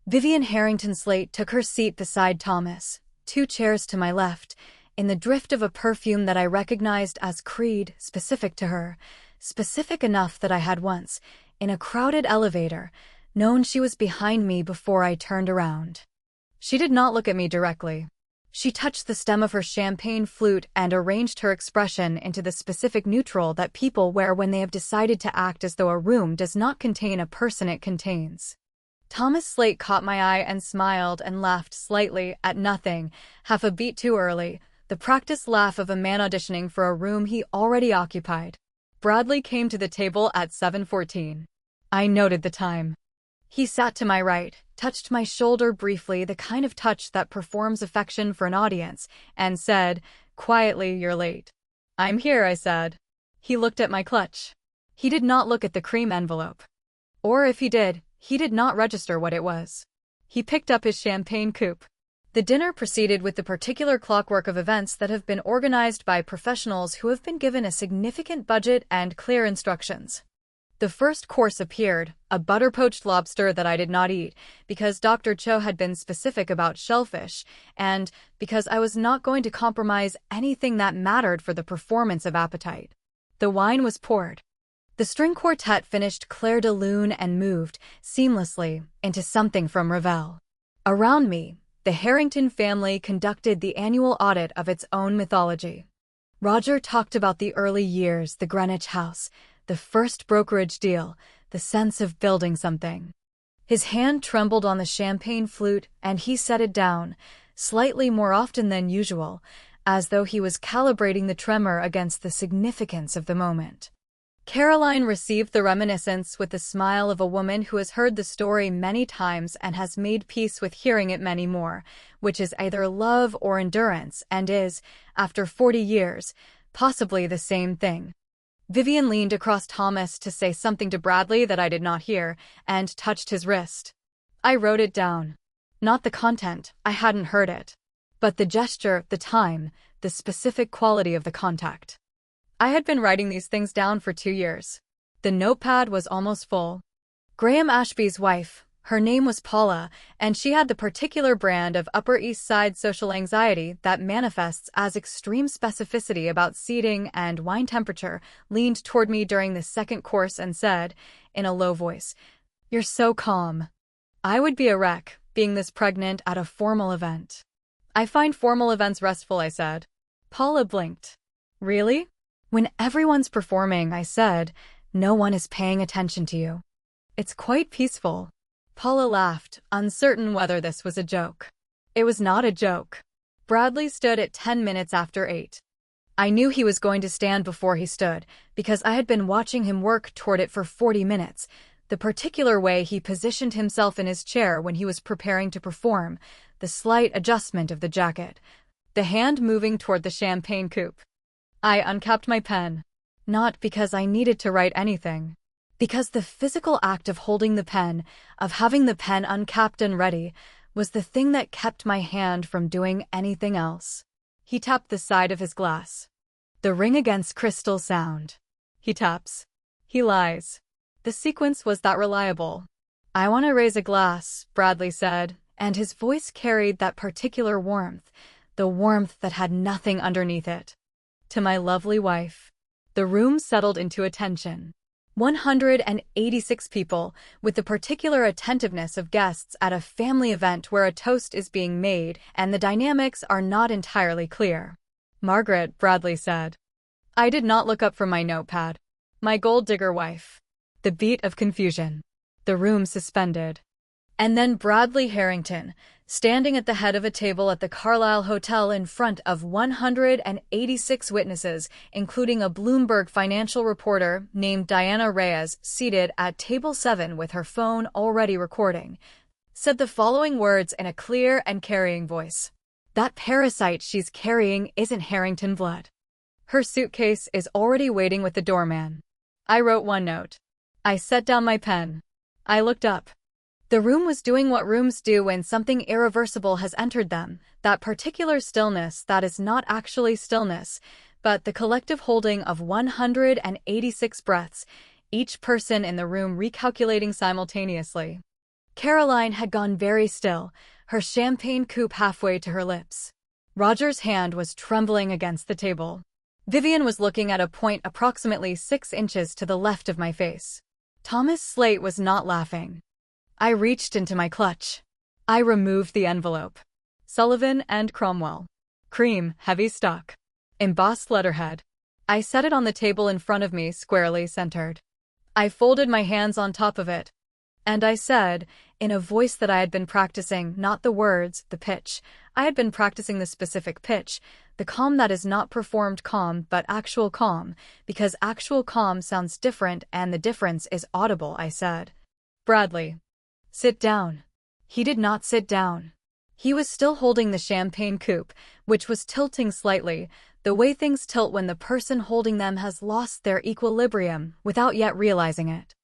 Vivian Harrington Slate took her seat beside Thomas, 2 chairs to my left, in the drift of a perfume that I recognized as Creed, specific to her, specific enough that I had once, in a crowded elevator, known she was behind me before I turned around. She did not look at me directly. She touched the stem of her champagne flute and arranged her expression into the specific neutral that people wear when they have decided to act as though a room does not contain a person it contains. Thomas Slate caught my eye and smiled and laughed slightly at nothing, half a beat too early, the practiced laugh of a man auditioning for a room he already occupied. Bradley came to the table at 7:14. I noted the time. He sat to my right, touched my shoulder briefly, the kind of touch that performs affection for an audience, and said, quietly, "You're late." "I'm here," I said. He looked at my clutch. He did not look at the cream envelope. Or if he did not register what it was. He picked up his champagne coupe. The dinner proceeded with the particular clockwork of events that have been organized by professionals who have been given a significant budget and clear instructions. The first course appeared, a butter-poached lobster that I did not eat, because Dr. Cho had been specific about shellfish, and because I was not going to compromise anything that mattered for the performance of appetite. The wine was poured. The string quartet finished Clair de Lune and moved, seamlessly, into something from Ravel. Around me, the Harrington family conducted the annual audit of its own mythology. Roger talked about the early years, the Greenwich house, the first brokerage deal, the sense of building something. His hand trembled on the champagne flute, and he set it down, slightly more often than usual, as though he was calibrating the tremor against the significance of the moment. Caroline received the reminiscence with the smile of a woman who has heard the story many times and has made peace with hearing it many more, which is either love or endurance and is, after 40 years, possibly the same thing. Vivian leaned across Thomas to say something to Bradley that I did not hear, and touched his wrist. I wrote it down. Not the content, I hadn't heard it. But the gesture, the time, the specific quality of the contact. I had been writing these things down for 2 years. The notepad was almost full. Graham Ashby's wife, her name was Paula, and she had the particular brand of Upper East Side social anxiety that manifests as extreme specificity about seating and wine temperature, leaned toward me during the second course and said, in a low voice, "You're so calm." I would be a wreck, being this pregnant at a formal event. "I find formal events restful," I said. Paula blinked. "Really?" "When everyone's performing," I said, "no one is paying attention to you. It's quite peaceful." Paula laughed, uncertain whether this was a joke. It was not a joke. Bradley stood at 10 minutes after 8. I knew he was going to stand before he stood, because I had been watching him work toward it for 40 minutes, the particular way he positioned himself in his chair when he was preparing to perform, the slight adjustment of the jacket, the hand moving toward the champagne coupe. I uncapped my pen. Not because I needed to write anything. Because the physical act of holding the pen, of having the pen uncapped and ready, was the thing that kept my hand from doing anything else. He tapped the side of his glass. The ring against crystal sound. He taps. He lies. The sequence was that reliable. "I want to raise a glass," Bradley said, and his voice carried that particular warmth, the warmth that had nothing underneath it. "To my lovely wife." The room settled into attention. 186 people, with the particular attentiveness of guests at a family event where a toast is being made and the dynamics are not entirely clear. "Margaret," Bradley said. I did not look up from my notepad. "My gold digger wife." The beat of confusion. The room suspended. And then Bradley Harrington, standing at the head of a table at the Carlisle Hotel in front of 186 witnesses, including a Bloomberg financial reporter named Diana Reyes, seated at table 7 with her phone already recording, said the following words in a clear and carrying voice. "That parasite she's carrying isn't Harrington blood. Her suitcase is already waiting with the doorman." I wrote one note. I set down my pen. I looked up. The room was doing what rooms do when something irreversible has entered them, that particular stillness that is not actually stillness, but the collective holding of 186 breaths, each person in the room recalculating simultaneously. Caroline had gone very still, her champagne coupe halfway to her lips. Roger's hand was trembling against the table. Vivian was looking at a point approximately 6 inches to the left of my face. Thomas Slate was not laughing. I reached into my clutch. I removed the envelope. Sullivan and Cromwell. Cream, heavy stock. Embossed letterhead. I set it on the table in front of me, squarely centered. I folded my hands on top of it. And I said, in a voice that I had been practicing, not the words, the pitch. I had been practicing the specific pitch, the calm that is not performed calm but actual calm, because actual calm sounds different and the difference is audible, I said. "Bradley. Sit down." He did not sit down. He was still holding the champagne coupe, which was tilting slightly, the way things tilt when the person holding them has lost their equilibrium without yet realizing it.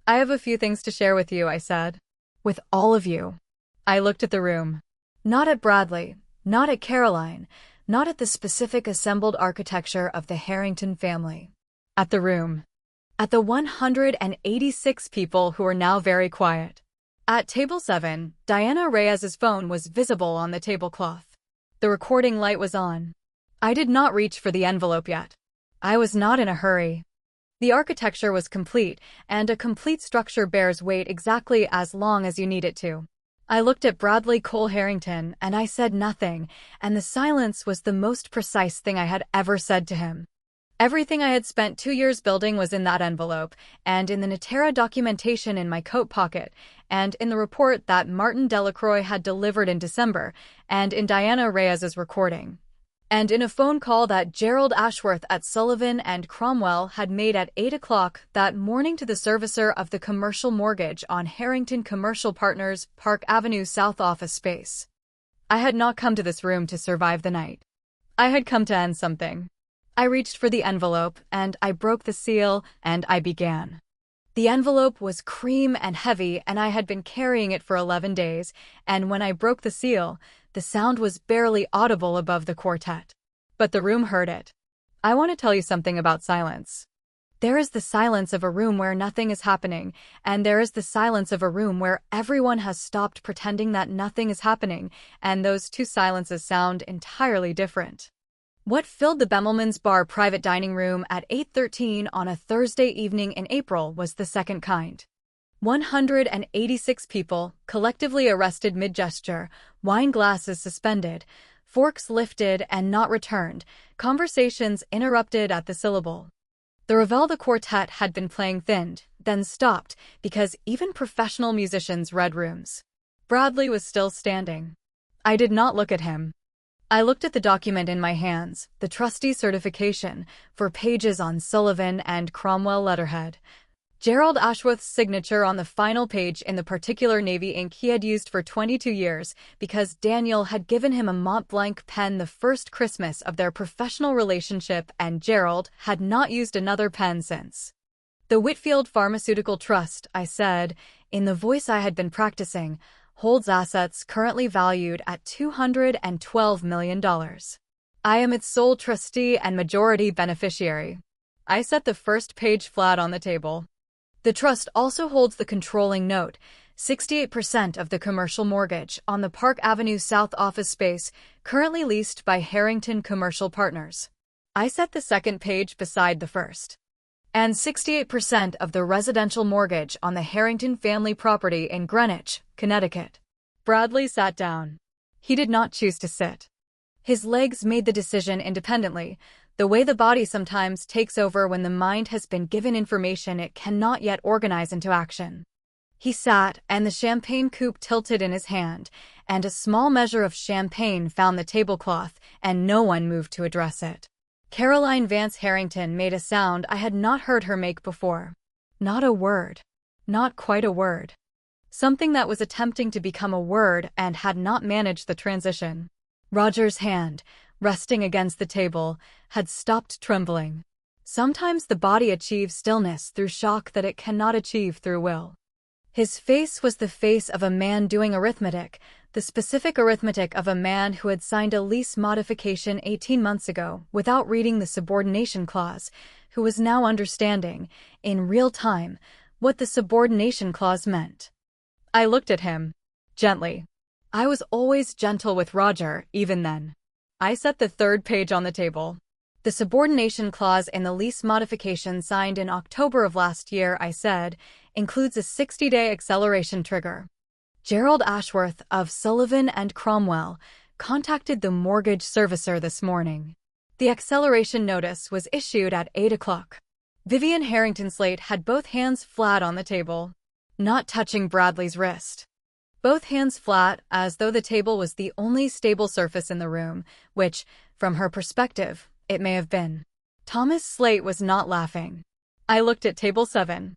"I have a few things to share with you," I said. "With all of you." I looked at the room. Not at Bradley, not at Caroline, not at the specific assembled architecture of the Harrington family. At the room. At the 186 people who were now very quiet. At table 7, Diana Reyes's phone was visible on the tablecloth. The recording light was on. I did not reach for the envelope yet. I was not in a hurry. The architecture was complete, and a complete structure bears weight exactly as long as you need it to. I looked at Bradley Cole Harrington, and I said nothing, and the silence was the most precise thing I had ever said to him. Everything I had spent 2 years building was in that envelope, and in the Natera documentation in my coat pocket, and in the report that Martin Delacroix had delivered in December, and in Diana Reyes's recording, and in a phone call that Gerald Ashworth at Sullivan and Cromwell had made at 8 o'clock that morning to the servicer of the commercial mortgage on Harrington Commercial Partners, Park Avenue South office space. I had not come to this room to survive the night. I had come to end something. I reached for the envelope, and I broke the seal, and I began. The envelope was cream and heavy, and I had been carrying it for 11 days, and when I broke the seal, the sound was barely audible above the quartet. But the room heard it. I want to tell you something about silence. There is the silence of a room where nothing is happening, and there is the silence of a room where everyone has stopped pretending that nothing is happening, and those two silences sound entirely different. What filled the Bemelman's Bar private dining room at 8:13 on a Thursday evening in April was the second kind. 186 people, collectively arrested mid-gesture, wine glasses suspended, forks lifted and not returned, conversations interrupted at the syllable. The Ravel the quartet had been playing thinned, then stopped, because even professional musicians read rooms. Bradley was still standing. I did not look at him. I looked at the document in my hands, the trustee certification, for pages on Sullivan and Cromwell letterhead. Gerald Ashworth's signature on the final page in the particular navy ink he had used for 22 years, because Daniel had given him a Mont Blanc pen the first Christmas of their professional relationship and Gerald had not used another pen since. The Whitfield Pharmaceutical Trust, I said, in the voice I had been practicing, holds assets currently valued at $212 million. I am its sole trustee and majority beneficiary. I set the first page flat on the table. The trust also holds the controlling note, 68% of the commercial mortgage on the Park Avenue South office space currently leased by Harrington Commercial Partners. I set the second page beside the first. And 68% of the residential mortgage on the Harrington family property in Greenwich, Connecticut. Bradley sat down. He did not choose to sit. His legs made the decision independently, the way the body sometimes takes over when the mind has been given information it cannot yet organize into action. He sat, and the champagne coupe tilted in his hand, and a small measure of champagne found the tablecloth, and no one moved to address it. Caroline Vance Harrington made a sound I had not heard her make before. Not a word. Not quite a word. Something that was attempting to become a word and had not managed the transition. Roger's hand, resting against the table, had stopped trembling. Sometimes the body achieves stillness through shock that it cannot achieve through will. His face was the face of a man doing arithmetic, the specific arithmetic of a man who had signed a lease modification 18 months ago without reading the subordination clause, who was now understanding, in real time, what the subordination clause meant. I looked at him. Gently. I was always gentle with Roger, even then. I set the third page on the table. The subordination clause in the lease modification signed in October of last year, I said, includes a 60-day acceleration trigger. Gerald Ashworth of Sullivan and Cromwell contacted the mortgage servicer this morning. The acceleration notice was issued at 8 o'clock. Vivian Harrington Slate had both hands flat on the table, not touching Bradley's wrist. Both hands flat, as though the table was the only stable surface in the room, which, from her perspective, it may have been. Thomas Slate was not laughing. I looked at table 7.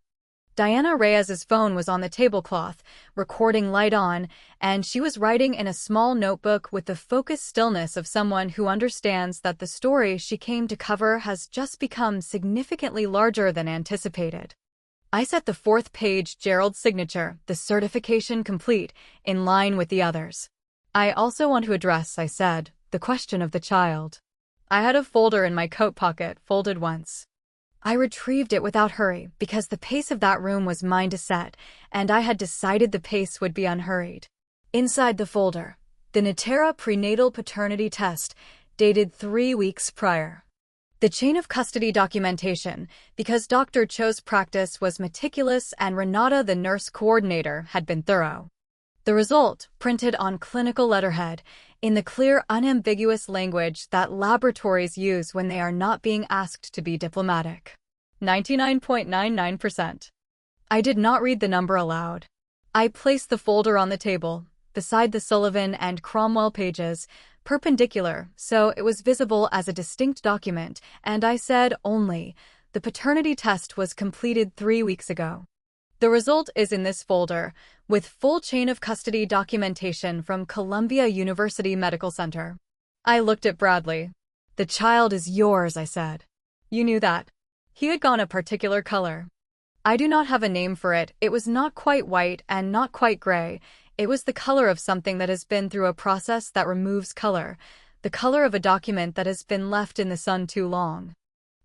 Diana Reyes's phone was on the tablecloth, recording light on, and she was writing in a small notebook with the focused stillness of someone who understands that the story she came to cover has just become significantly larger than anticipated. I set the fourth page Gerald's signature, the certification complete, in line with the others. I also want to address, I said, the question of the child. I had a folder in my coat pocket, folded once. I retrieved it without hurry because the pace of that room was mine to set, and I had decided the pace would be unhurried. Inside the folder, the Natera prenatal paternity test, dated 3 weeks prior. The chain of custody documentation, because Dr. Cho's practice was meticulous and Renata, the nurse coordinator, had been thorough. The result, printed on clinical letterhead, in the clear, unambiguous language that laboratories use when they are not being asked to be diplomatic. 99.99%. I did not read the number aloud. I placed the folder on the table, beside the Sullivan and Cromwell pages, perpendicular, so it was visible as a distinct document, and I said only, the paternity test was completed 3 weeks ago. The result is in this folder, with full chain of custody documentation from Columbia University Medical Center. I looked at Bradley. The child is yours, I said. You knew that. He had gone a particular color. I do not have a name for it. It was not quite white and not quite gray. It was the color of something that has been through a process that removes color, the color of a document that has been left in the sun too long.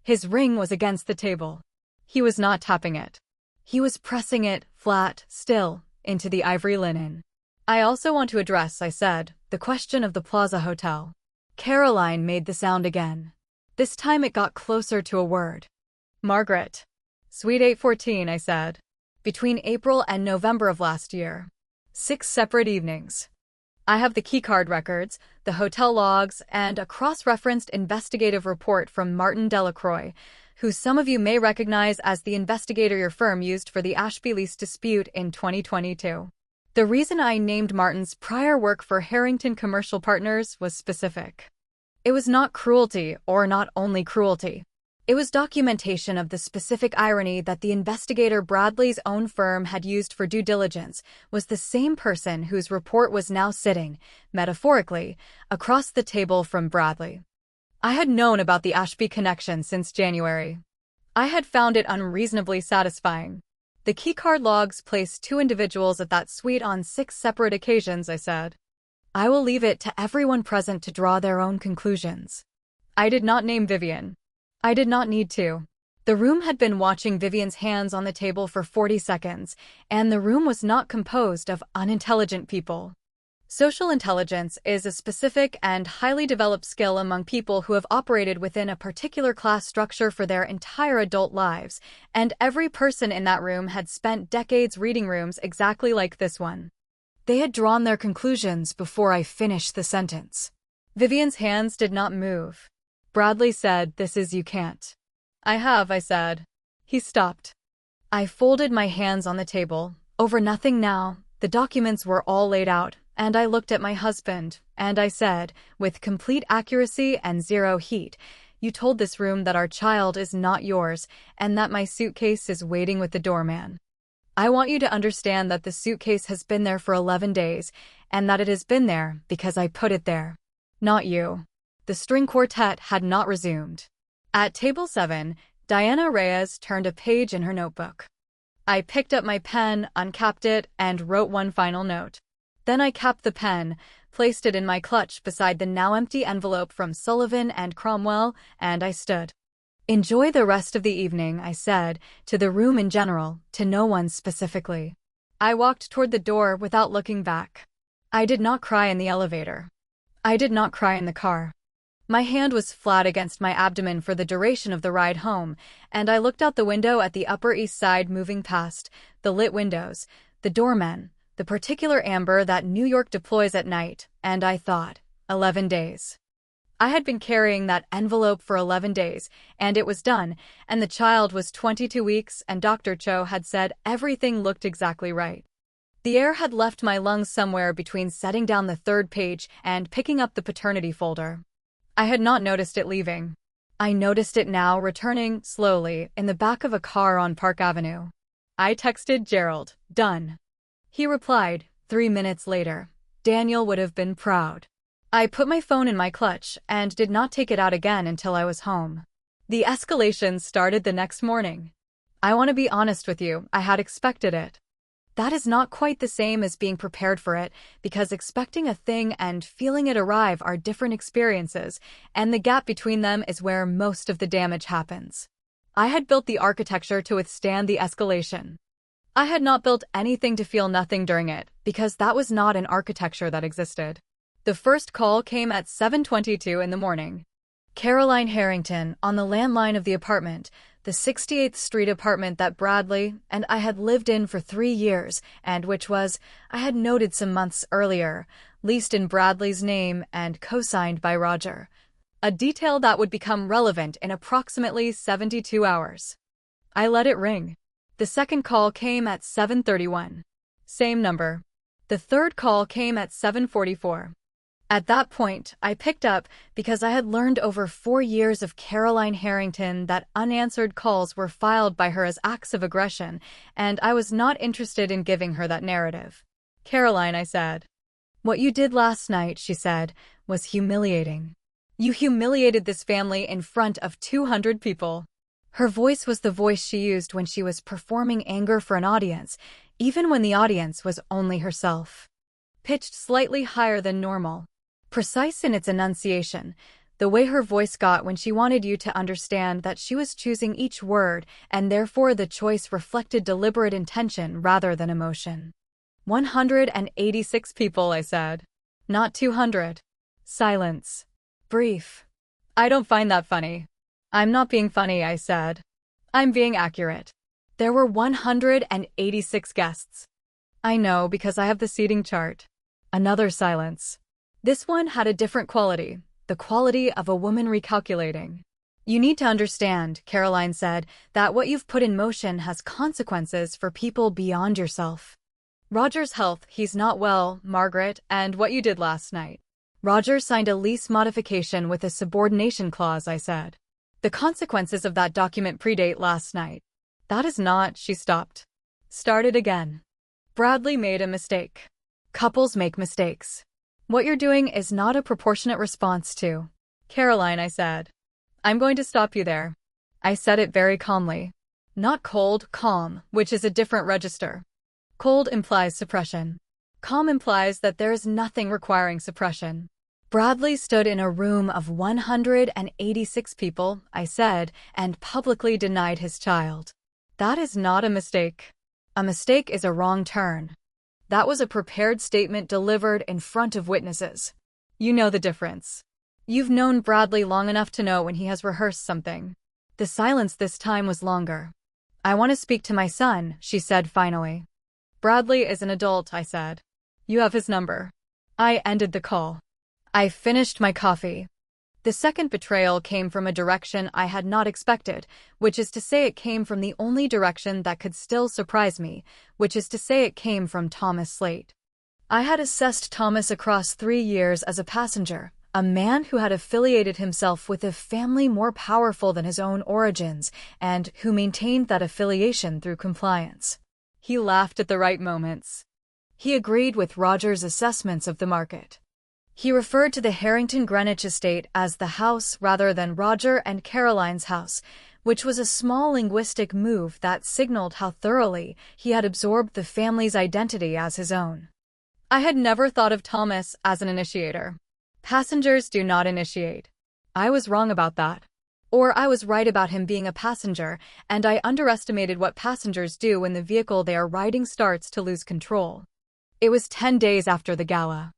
His ring was against the table. He was not tapping it. He was pressing it, flat, still, into the ivory linen. I also want to address, I said, the question of the Plaza Hotel. Caroline made the sound again. This time it got closer to a word. Margaret. Suite 814, I said. Between April and November of last year. 6 separate evenings. I have the keycard records, the hotel logs, and a cross-referenced investigative report from Martin Delacroix, who some of you may recognize as the investigator your firm used for the Ashby lease dispute in 2022. The reason I named Martin's prior work for Harrington Commercial Partners was specific. It was not cruelty, or not only cruelty. It was documentation of the specific irony that the investigator Bradley's own firm had used for due diligence was the same person whose report was now sitting, metaphorically, across the table from Bradley. I had known about the Ashby connection since January. I had found it unreasonably satisfying. The keycard logs placed 2 individuals at that suite on 6 separate occasions, I said. I will leave it to everyone present to draw their own conclusions. I did not name Vivian. I did not need to. The room had been watching Vivian's hands on the table for 40 seconds, and the room was not composed of unintelligent people. Social intelligence is a specific and highly developed skill among people who have operated within a particular class structure for their entire adult lives, and every person in that room had spent decades reading rooms exactly like this one. They had drawn their conclusions before I finished the sentence. Vivian's hands did not move. Bradley said, "This is you can't." "I have," I said. He stopped. I folded my hands on the table. Over nothing now. The documents were all laid out, and I looked at my husband, and I said, with complete accuracy and zero heat, "You told this room that our child is not yours, and that my suitcase is waiting with the doorman. I want you to understand that the suitcase has been there for 11 days, and that it has been there because I put it there. Not you." The string quartet had not resumed. At table 7, Diana Reyes turned a page in her notebook. I picked up my pen, uncapped it, and wrote one final note. Then I capped the pen, placed it in my clutch beside the now empty envelope from Sullivan and Cromwell, and I stood. "Enjoy the rest of the evening," I said, to the room in general, to no one specifically. I walked toward the door without looking back. I did not cry in the elevator. I did not cry in the car. My hand was flat against my abdomen for the duration of the ride home, and I looked out the window at the Upper East Side moving past, the lit windows, the doormen, the particular amber that New York deploys at night, and I thought, 11 days. I had been carrying that envelope for 11 days, and it was done, and the child was 22 weeks, and Dr. Cho had said everything looked exactly right. The air had left my lungs somewhere between setting down the 3rd page and picking up the paternity folder. I had not noticed it leaving. I noticed it now returning, slowly, in the back of a car on Park Avenue. I texted Gerald, "Done." He replied, 3 minutes later. Daniel would have been proud. I put my phone in my clutch and did not take it out again until I was home. The escalation started the next morning. I want to be honest with you, I had expected it. That is not quite the same as being prepared for it, because expecting a thing and feeling it arrive are different experiences, and the gap between them is where most of the damage happens. I had built the architecture to withstand the escalation. I had not built anything to feel nothing during it, because that was not an architecture that existed. The first call came at 7:22 in the morning. Caroline Harrington, on the landline of the apartment, the 68th Street apartment that Bradley and I had lived in for 3 years, and which was, I had noted some months earlier, leased in Bradley's name and co-signed by Roger. A detail that would become relevant in approximately 72 hours. I let it ring. The second call came at 7:31. Same number. The third call came at 7:44. At that point, I picked up because I had learned over 4 years of Caroline Harrington that unanswered calls were filed by her as acts of aggression, and I was not interested in giving her that narrative. "Caroline," I said. "What you did last night," she said, "was humiliating. You humiliated this family in front of 200 people. Her voice was the voice she used when she was performing anger for an audience, even when the audience was only herself. Pitched slightly higher than normal. Precise in its enunciation, the way her voice got when she wanted you to understand that she was choosing each word, and therefore the choice reflected deliberate intention rather than emotion. 186 people, I said. Not 200. Silence. Brief. I don't find that funny. I'm not being funny, I said. I'm being accurate. There were 186 guests. I know because I have the seating chart. Another silence. This one had a different quality, the quality of a woman recalculating. You need to understand, Caroline said, that what you've put in motion has consequences for people beyond yourself. Roger's health, he's not well, Margaret, and what you did last night. Roger signed a lease modification with a subordination clause, I said. The consequences of that document predate last night. That is not, she stopped. Started again. Bradley made a mistake. Couples make mistakes. What you're doing is not a proportionate response to. Caroline, I said. I'm going to stop you there. I said it very calmly. Not cold, calm, which is a different register. Cold implies suppression. Calm implies that there is nothing requiring suppression. Bradley stood in a room of 186 people, I said, and publicly denied his child. That is not a mistake. A mistake is a wrong turn. That was a prepared statement delivered in front of witnesses. You know the difference. You've known Bradley long enough to know when he has rehearsed something. The silence this time was longer. I want to speak to my son, she said finally. Bradley is an adult, I said. You have his number. I ended the call. I finished my coffee. The second betrayal came from a direction I had not expected, which is to say it came from the only direction that could still surprise me, which is to say it came from Thomas Slate. I had assessed Thomas across 3 years as a passenger, a man who had affiliated himself with a family more powerful than his own origins, and who maintained that affiliation through compliance. He laughed at the right moments. He agreed with Roger's assessments of the market. He referred to the Harrington Greenwich estate as the house rather than Roger and Caroline's house, which was a small linguistic move that signaled how thoroughly he had absorbed the family's identity as his own. I had never thought of Thomas as an initiator. Passengers do not initiate. I was wrong about that. Or I was right about him being a passenger, and I underestimated what passengers do when the vehicle they are riding starts to lose control. It was 10 days after the gala.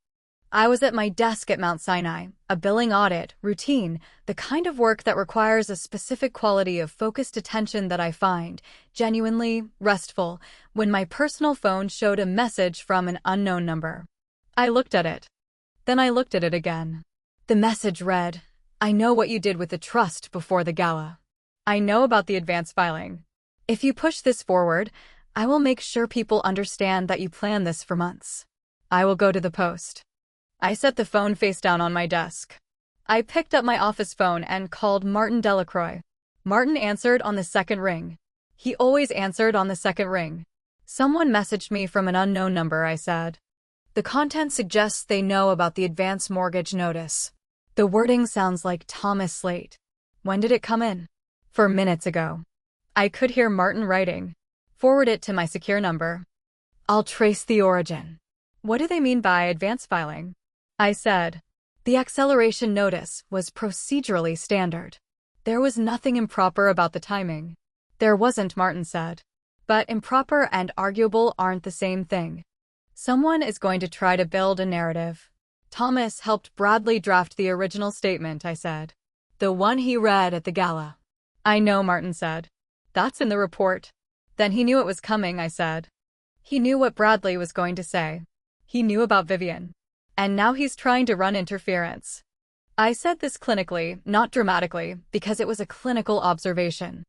I was at my desk at Mount Sinai, a billing audit, routine, the kind of work that requires a specific quality of focused attention that I find genuinely restful, when my personal phone showed a message from an unknown number. I looked at it. Then I looked at it again. The message read, I know what you did with the trust before the gala. I know about the advance filing. If you push this forward, I will make sure people understand that you planned this for months. I will go to the post. I set the phone face down on my desk. I picked up my office phone and called Martin Delacroix. Martin answered on the second ring. He always answered on the second ring. Someone messaged me from an unknown number, I said. The content suggests they know about the advance mortgage notice. The wording sounds like Thomas Slate. When did it come in? 4 minutes ago. I could hear Martin writing. Forward it to my secure number. I'll trace the origin. What do they mean by advance filing? I said. The acceleration notice was procedurally standard. There was nothing improper about the timing. There wasn't, Martin said. But improper and arguable aren't the same thing. Someone is going to try to build a narrative. Thomas helped Bradley draft the original statement, I said. The one he read at the gala. I know, Martin said. That's in the report. Then he knew it was coming, I said. He knew what Bradley was going to say. He knew about Vivian. And now he's trying to run interference. I said this clinically, not dramatically, because it was a clinical observation.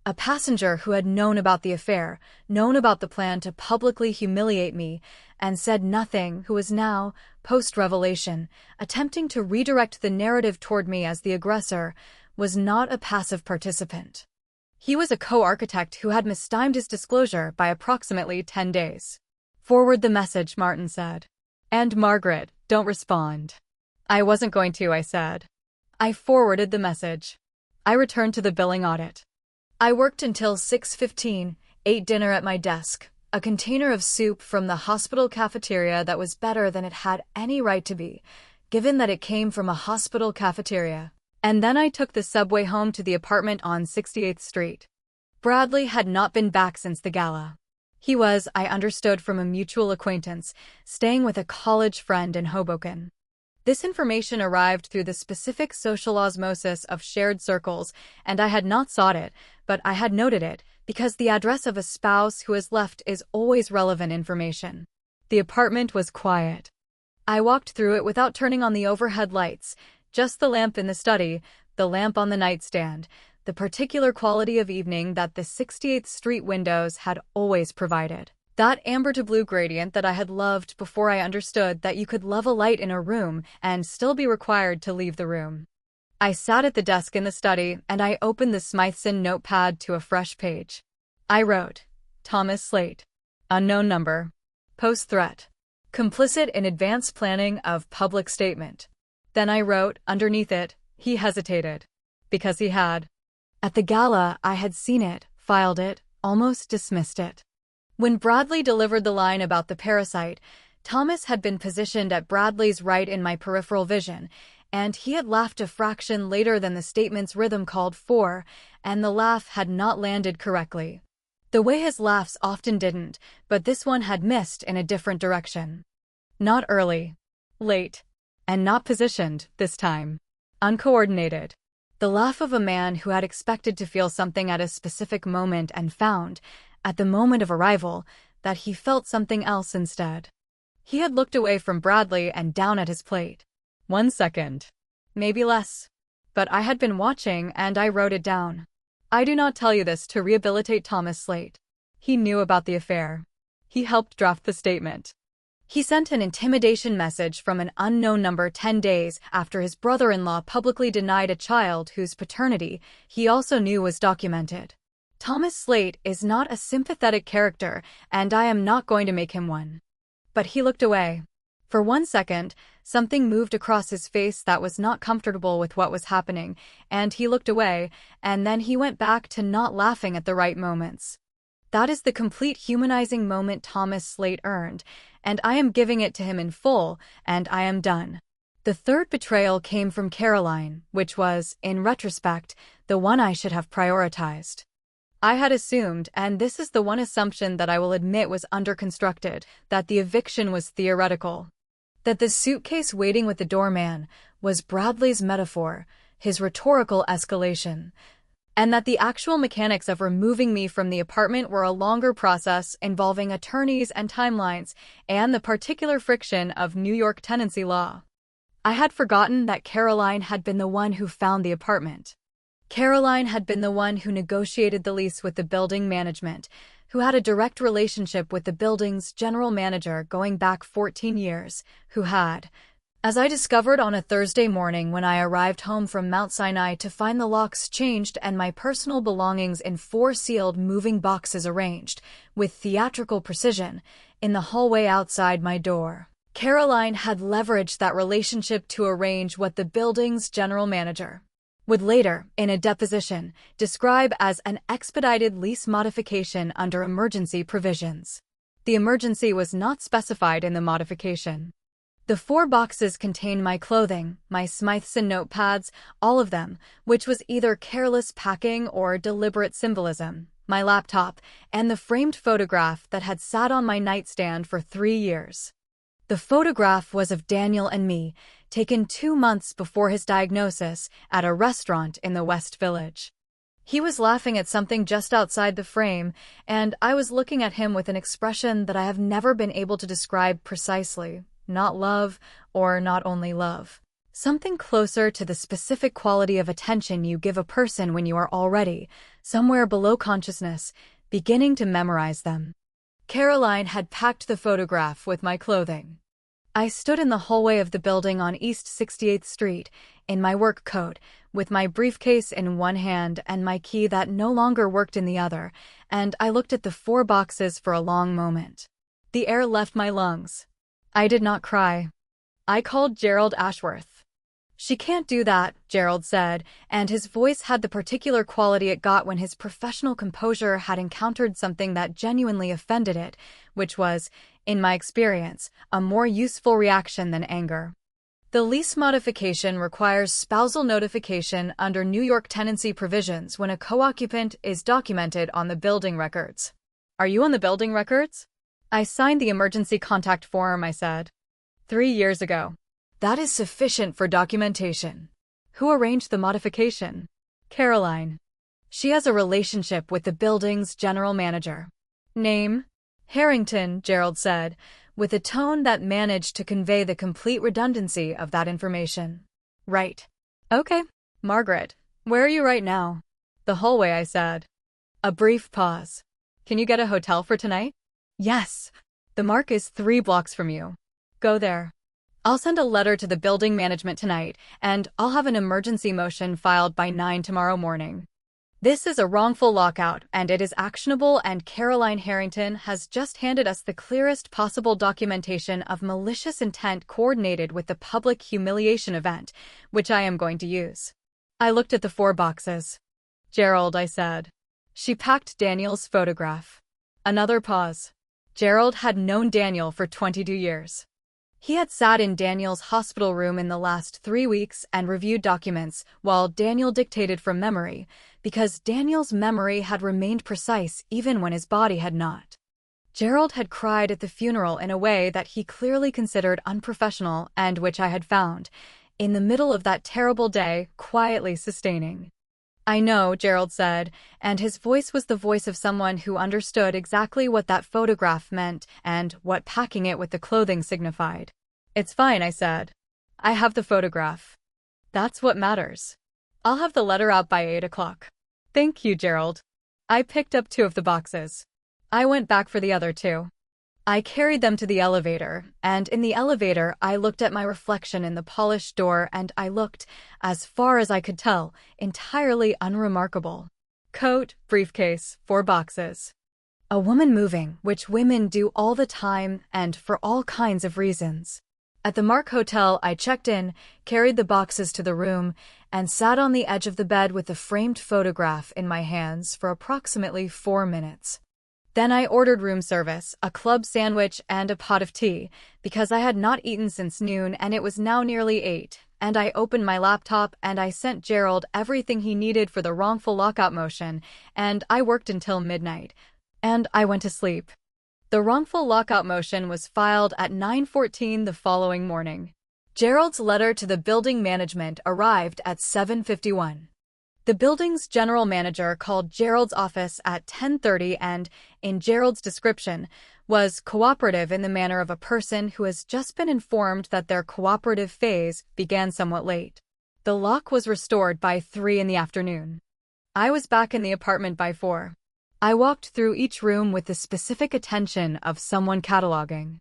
A passenger who had known about the affair, known about the plan to publicly humiliate me, and said nothing, who was now, post-revelation, attempting to redirect the narrative toward me as the aggressor, was not a passive participant. He was a co-architect who had mistimed his disclosure by approximately 10 days. Forward the message, Martin said. And Margaret, don't respond. I wasn't going to, I said. I forwarded the message. I returned to the billing audit. I worked until 6:15, ate dinner at my desk, a container of soup from the hospital cafeteria that was better than it had any right to be, given that it came from a hospital cafeteria. And then I took the subway home to the apartment on 68th Street. Bradley had not been back since the gala. He was, I understood from a mutual acquaintance, staying with a college friend in Hoboken. This information arrived through the specific social osmosis of shared circles, and I had not sought it, but I had noted it, because the address of a spouse who has left is always relevant information. The apartment was quiet. I walked through it without turning on the overhead lights, just the lamp in the study, the lamp on the nightstand, the particular quality of evening that the 68th Street windows had always provided. That amber to blue gradient that I had loved before I understood that you could love a light in a room and still be required to leave the room. I sat at the desk in the study and I opened the Smythson notepad to a fresh page. I wrote, Thomas Slate. Unknown number. Post threat. Complicit in advance planning of public statement. Then I wrote, underneath it, he hesitated. Because he had. At the gala, I had seen it, filed it, almost dismissed it. When Bradley delivered the line about the parasite, Thomas had been positioned at Bradley's right in my peripheral vision, and he had laughed a fraction later than the statement's rhythm called for, and the laugh had not landed correctly. The way his laughs often didn't, but this one had missed in a different direction. Not early. Late. And not positioned, this time. Uncoordinated. The laugh of a man who had expected to feel something at a specific moment and found, at the moment of arrival, that he felt something else instead. He had looked away from Bradley and down at his plate. 1 second. Maybe less. But I had been watching and I wrote it down. I do not tell you this to rehabilitate Thomas Slate. He knew about the affair. He helped draft the statement. He sent an intimidation message from an unknown number 10 days after his brother-in-law publicly denied a child whose paternity he also knew was documented. Thomas Slate is not a sympathetic character, and I am not going to make him one. But he looked away. For 1 second, something moved across his face that was not comfortable with what was happening, and he looked away, and then he went back to not laughing at the right moments. That is the complete humanizing moment Thomas Slate earned, and I am giving it to him in full, and I am done. The third betrayal came from Caroline, which was, in retrospect, the one I should have prioritized. I had assumed, and this is the one assumption that I will admit was underconstructed, that the eviction was theoretical. That the suitcase waiting with the doorman was Bradley's metaphor, his rhetorical escalation, and that the actual mechanics of removing me from the apartment were a longer process involving attorneys and timelines and the particular friction of New York tenancy law. I had forgotten that Caroline had been the one who found the apartment. Caroline had been the one who negotiated the lease with the building management, who had a direct relationship with the building's general manager going back 14 years, who had, as I discovered on a Thursday morning when I arrived home from Mount Sinai to find the locks changed and my personal belongings in 4 sealed moving boxes arranged, with theatrical precision, in the hallway outside my door. Caroline had leveraged that relationship to arrange what the building's general manager would later, in a deposition, describe as an expedited lease modification under emergency provisions. The emergency was not specified in the modification. The 4 boxes contained my clothing, my Smythson notepads, all of them, which was either careless packing or deliberate symbolism, my laptop, and the framed photograph that had sat on my nightstand for 3 years. The photograph was of Daniel and me, taken 2 months before his diagnosis at a restaurant in the West Village. He was laughing at something just outside the frame, and I was looking at him with an expression that I have never been able to describe precisely. Not love, or not only love. Something closer to the specific quality of attention you give a person when you are already, somewhere below consciousness, beginning to memorize them. Caroline had packed the photograph with my clothing. I stood in the hallway of the building on East 68th Street, in my work coat, with my briefcase in one hand and my key that no longer worked in the other, and I looked at the 4 boxes for a long moment. The air left my lungs. I did not cry. I called Gerald Ashworth. "She can't do that," Gerald said, and his voice had the particular quality it got when his professional composure had encountered something that genuinely offended it, which was, in my experience, a more useful reaction than anger. The lease modification requires spousal notification under New York tenancy provisions when a co-occupant is documented on the building records. "Are you on the building records?" "I signed the emergency contact form," I said. 3 years ago. "That is sufficient for documentation." "Who arranged the modification?" "Caroline. She has a relationship with the building's general manager." "Name?" "Harrington," Gerald said, with a tone that managed to convey the complete redundancy of that information. "Right. Okay. Margaret, where are you right now?" "The hallway," I said. A brief pause. "Can you get a hotel for tonight?" "Yes. The Mark is 3 blocks from you. Go there. I'll send a letter to the building management tonight, and I'll have an emergency motion filed by 9 tomorrow morning. This is a wrongful lockout, and it is actionable, and Caroline Harrington has just handed us the clearest possible documentation of malicious intent coordinated with the public humiliation event, which I am going to use." I looked at the 4 boxes. Gerald, I said. She packed Daniel's photograph. Another pause. Gerald had known Daniel for 22 years. He had sat in Daniel's hospital room in the last 3 weeks and reviewed documents while Daniel dictated from memory, because Daniel's memory had remained precise even when his body had not. Gerald had cried at the funeral in a way that he clearly considered unprofessional and which I had found, in the middle of that terrible day, quietly sustaining. I know, Gerald said, and his voice was the voice of someone who understood exactly what that photograph meant and what packing it with the clothing signified. It's fine, I said. I have the photograph. That's what matters. I'll have the letter out by 8 o'clock. Thank you, Gerald. I picked up 2 of the boxes. I went back for the other 2. I carried them to the elevator, and in the elevator I looked at my reflection in the polished door and I looked, as far as I could tell, entirely unremarkable. Coat, briefcase, 4 boxes. A woman moving, which women do all the time and for all kinds of reasons. At the Mark Hotel, I checked in, carried the boxes to the room, and sat on the edge of the bed with the framed photograph in my hands for approximately 4 minutes. Then I ordered room service, a club sandwich and a pot of tea, because I had not eaten since noon and it was now nearly 8, and I opened my laptop and I sent Gerald everything he needed for the wrongful lockout motion, and I worked until midnight. And I went to sleep. The wrongful lockout motion was filed at 9:14 the following morning. Gerald's letter to the building management arrived at 7:51. The building's general manager called Gerald's office at 10:30 and, in Gerald's description, was cooperative in the manner of a person who has just been informed that their cooperative phase began somewhat late. The lock was restored by 3 in the afternoon. I was back in the apartment by 4. I walked through each room with the specific attention of someone cataloging.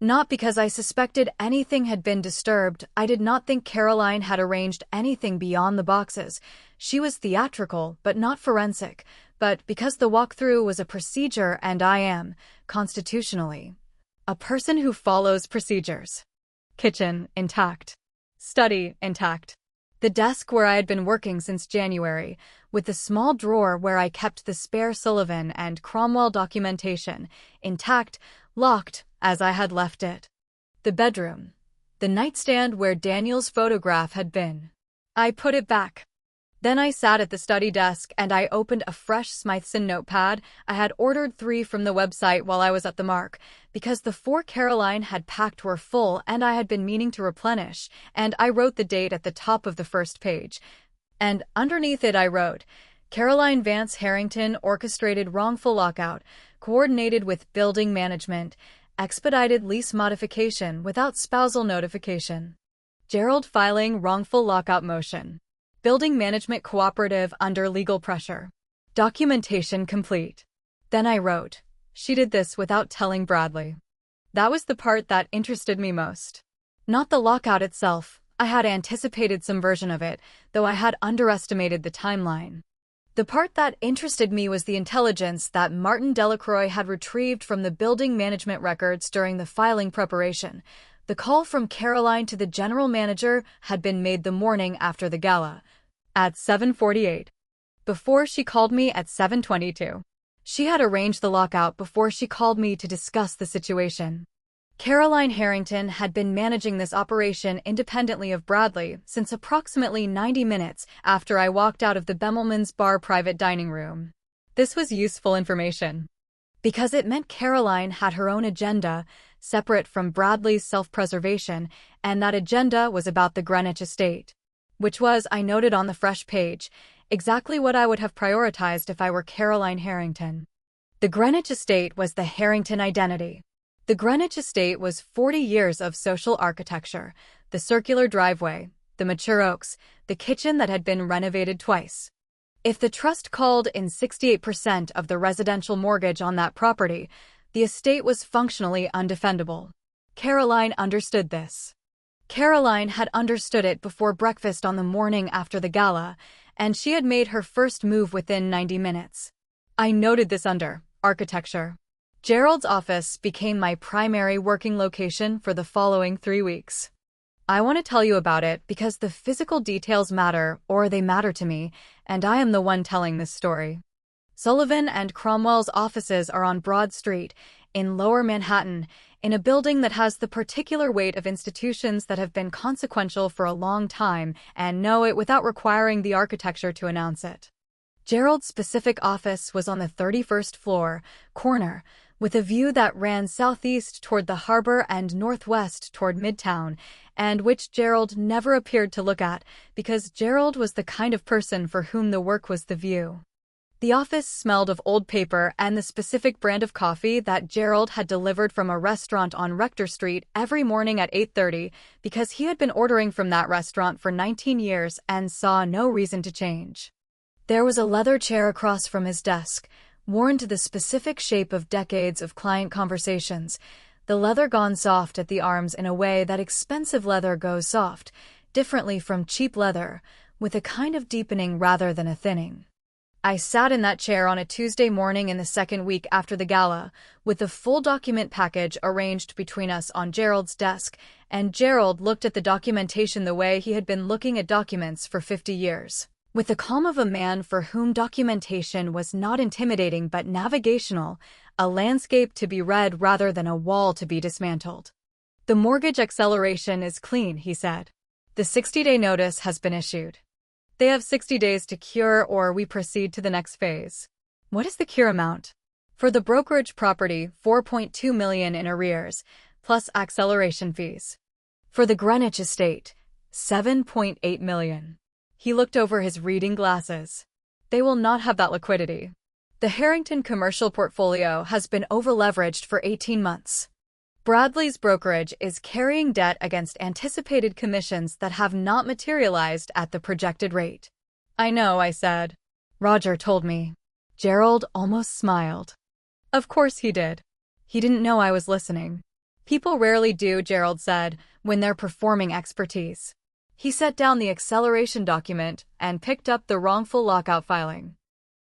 Not because I suspected anything had been disturbed. I did not think Caroline had arranged anything beyond the boxes. She was theatrical, but not forensic. But because the walkthrough was a procedure and I am, constitutionally, a person who follows procedures. Kitchen, intact. Study, intact. The desk where I had been working since January, with the small drawer where I kept the spare Sullivan and Cromwell documentation, intact, locked, as I had left it. The bedroom. The nightstand where Daniel's photograph had been. I put it back. Then I sat at the study desk and I opened a fresh Smythson notepad. I had ordered 3 from the website while I was at the Mark, because the 4 Caroline had packed were full and I had been meaning to replenish, and I wrote the date at the top of the first page. And underneath it I wrote, Caroline Vance Harrington orchestrated wrongful lockout, coordinated with building management, expedited lease modification without spousal notification. Gerald filing wrongful lockout motion. Building management cooperative under legal pressure. Documentation complete. Then I wrote, she did this without telling Bradley. That was the part that interested me most. Not the lockout itself. I had anticipated some version of it, though I had underestimated the timeline. The part that interested me was the intelligence that Martin Delacroix had retrieved from the building management records during the filing preparation. The call from Caroline to the general manager had been made the morning after the gala, at 7:48. Before she called me at 7:22. She had arranged the lockout before she called me to discuss the situation. Caroline Harrington had been managing this operation independently of Bradley since approximately 90 minutes after I walked out of the Bemelman's bar private dining room. This was useful information, because it meant Caroline had her own agenda, separate from Bradley's self-preservation, and that agenda was about the Greenwich estate. Which was, I noted on the fresh page, exactly what I would have prioritized if I were Caroline Harrington. The Greenwich estate was the Harrington identity. The Greenwich estate was 40 years of social architecture, the circular driveway, the mature oaks, the kitchen that had been renovated twice. If the trust called in 68% of the residential mortgage on that property, the estate was functionally undefendable. Caroline understood this. Caroline had understood it before breakfast on the morning after the gala, and she had made her first move within 90 minutes. I noted this under architecture. Gerald's office became my primary working location for the following 3 weeks. I want to tell you about it because the physical details matter, or they matter to me, and I am the one telling this story. Sullivan and Cromwell's offices are on Broad Street, in Lower Manhattan, in a building that has the particular weight of institutions that have been consequential for a long time and know it without requiring the architecture to announce it. Gerald's specific office was on the 31st floor, corner, with a view that ran southeast toward the harbor and northwest toward Midtown, and which Gerald never appeared to look at, because Gerald was the kind of person for whom the work was the view. The office smelled of old paper and the specific brand of coffee that Gerald had delivered from a restaurant on Rector Street every morning at 8:30, because he had been ordering from that restaurant for 19 years and saw no reason to change. There was a leather chair across from his desk, worn to the specific shape of decades of client conversations, the leather gone soft at the arms in a way that expensive leather goes soft, differently from cheap leather, with a kind of deepening rather than a thinning. I sat in that chair on a Tuesday morning in the second week after the gala, with the full document package arranged between us on Gerald's desk, and Gerald looked at the documentation the way he had been looking at documents for 50 years. With the calm of a man for whom documentation was not intimidating but navigational, a landscape to be read rather than a wall to be dismantled. "The mortgage acceleration is clean," he said. "The 60-day notice has been issued. They have 60 days to cure or we proceed to the next phase." "What is the cure amount?" "For the brokerage property, $4.2 million in arrears, plus acceleration fees. For the Greenwich estate, $7.8 million. He looked over his reading glasses. "They will not have that liquidity. The Harrington commercial portfolio has been over-leveraged for 18 months. Bradley's brokerage is carrying debt against anticipated commissions that have not materialized at the projected rate." "I know," I said. "Roger told me." Gerald almost smiled. Of course he did. He didn't know I was listening. "People rarely do," Gerald said, "when they're performing expertise." He set down the acceleration document and picked up the wrongful lockout filing.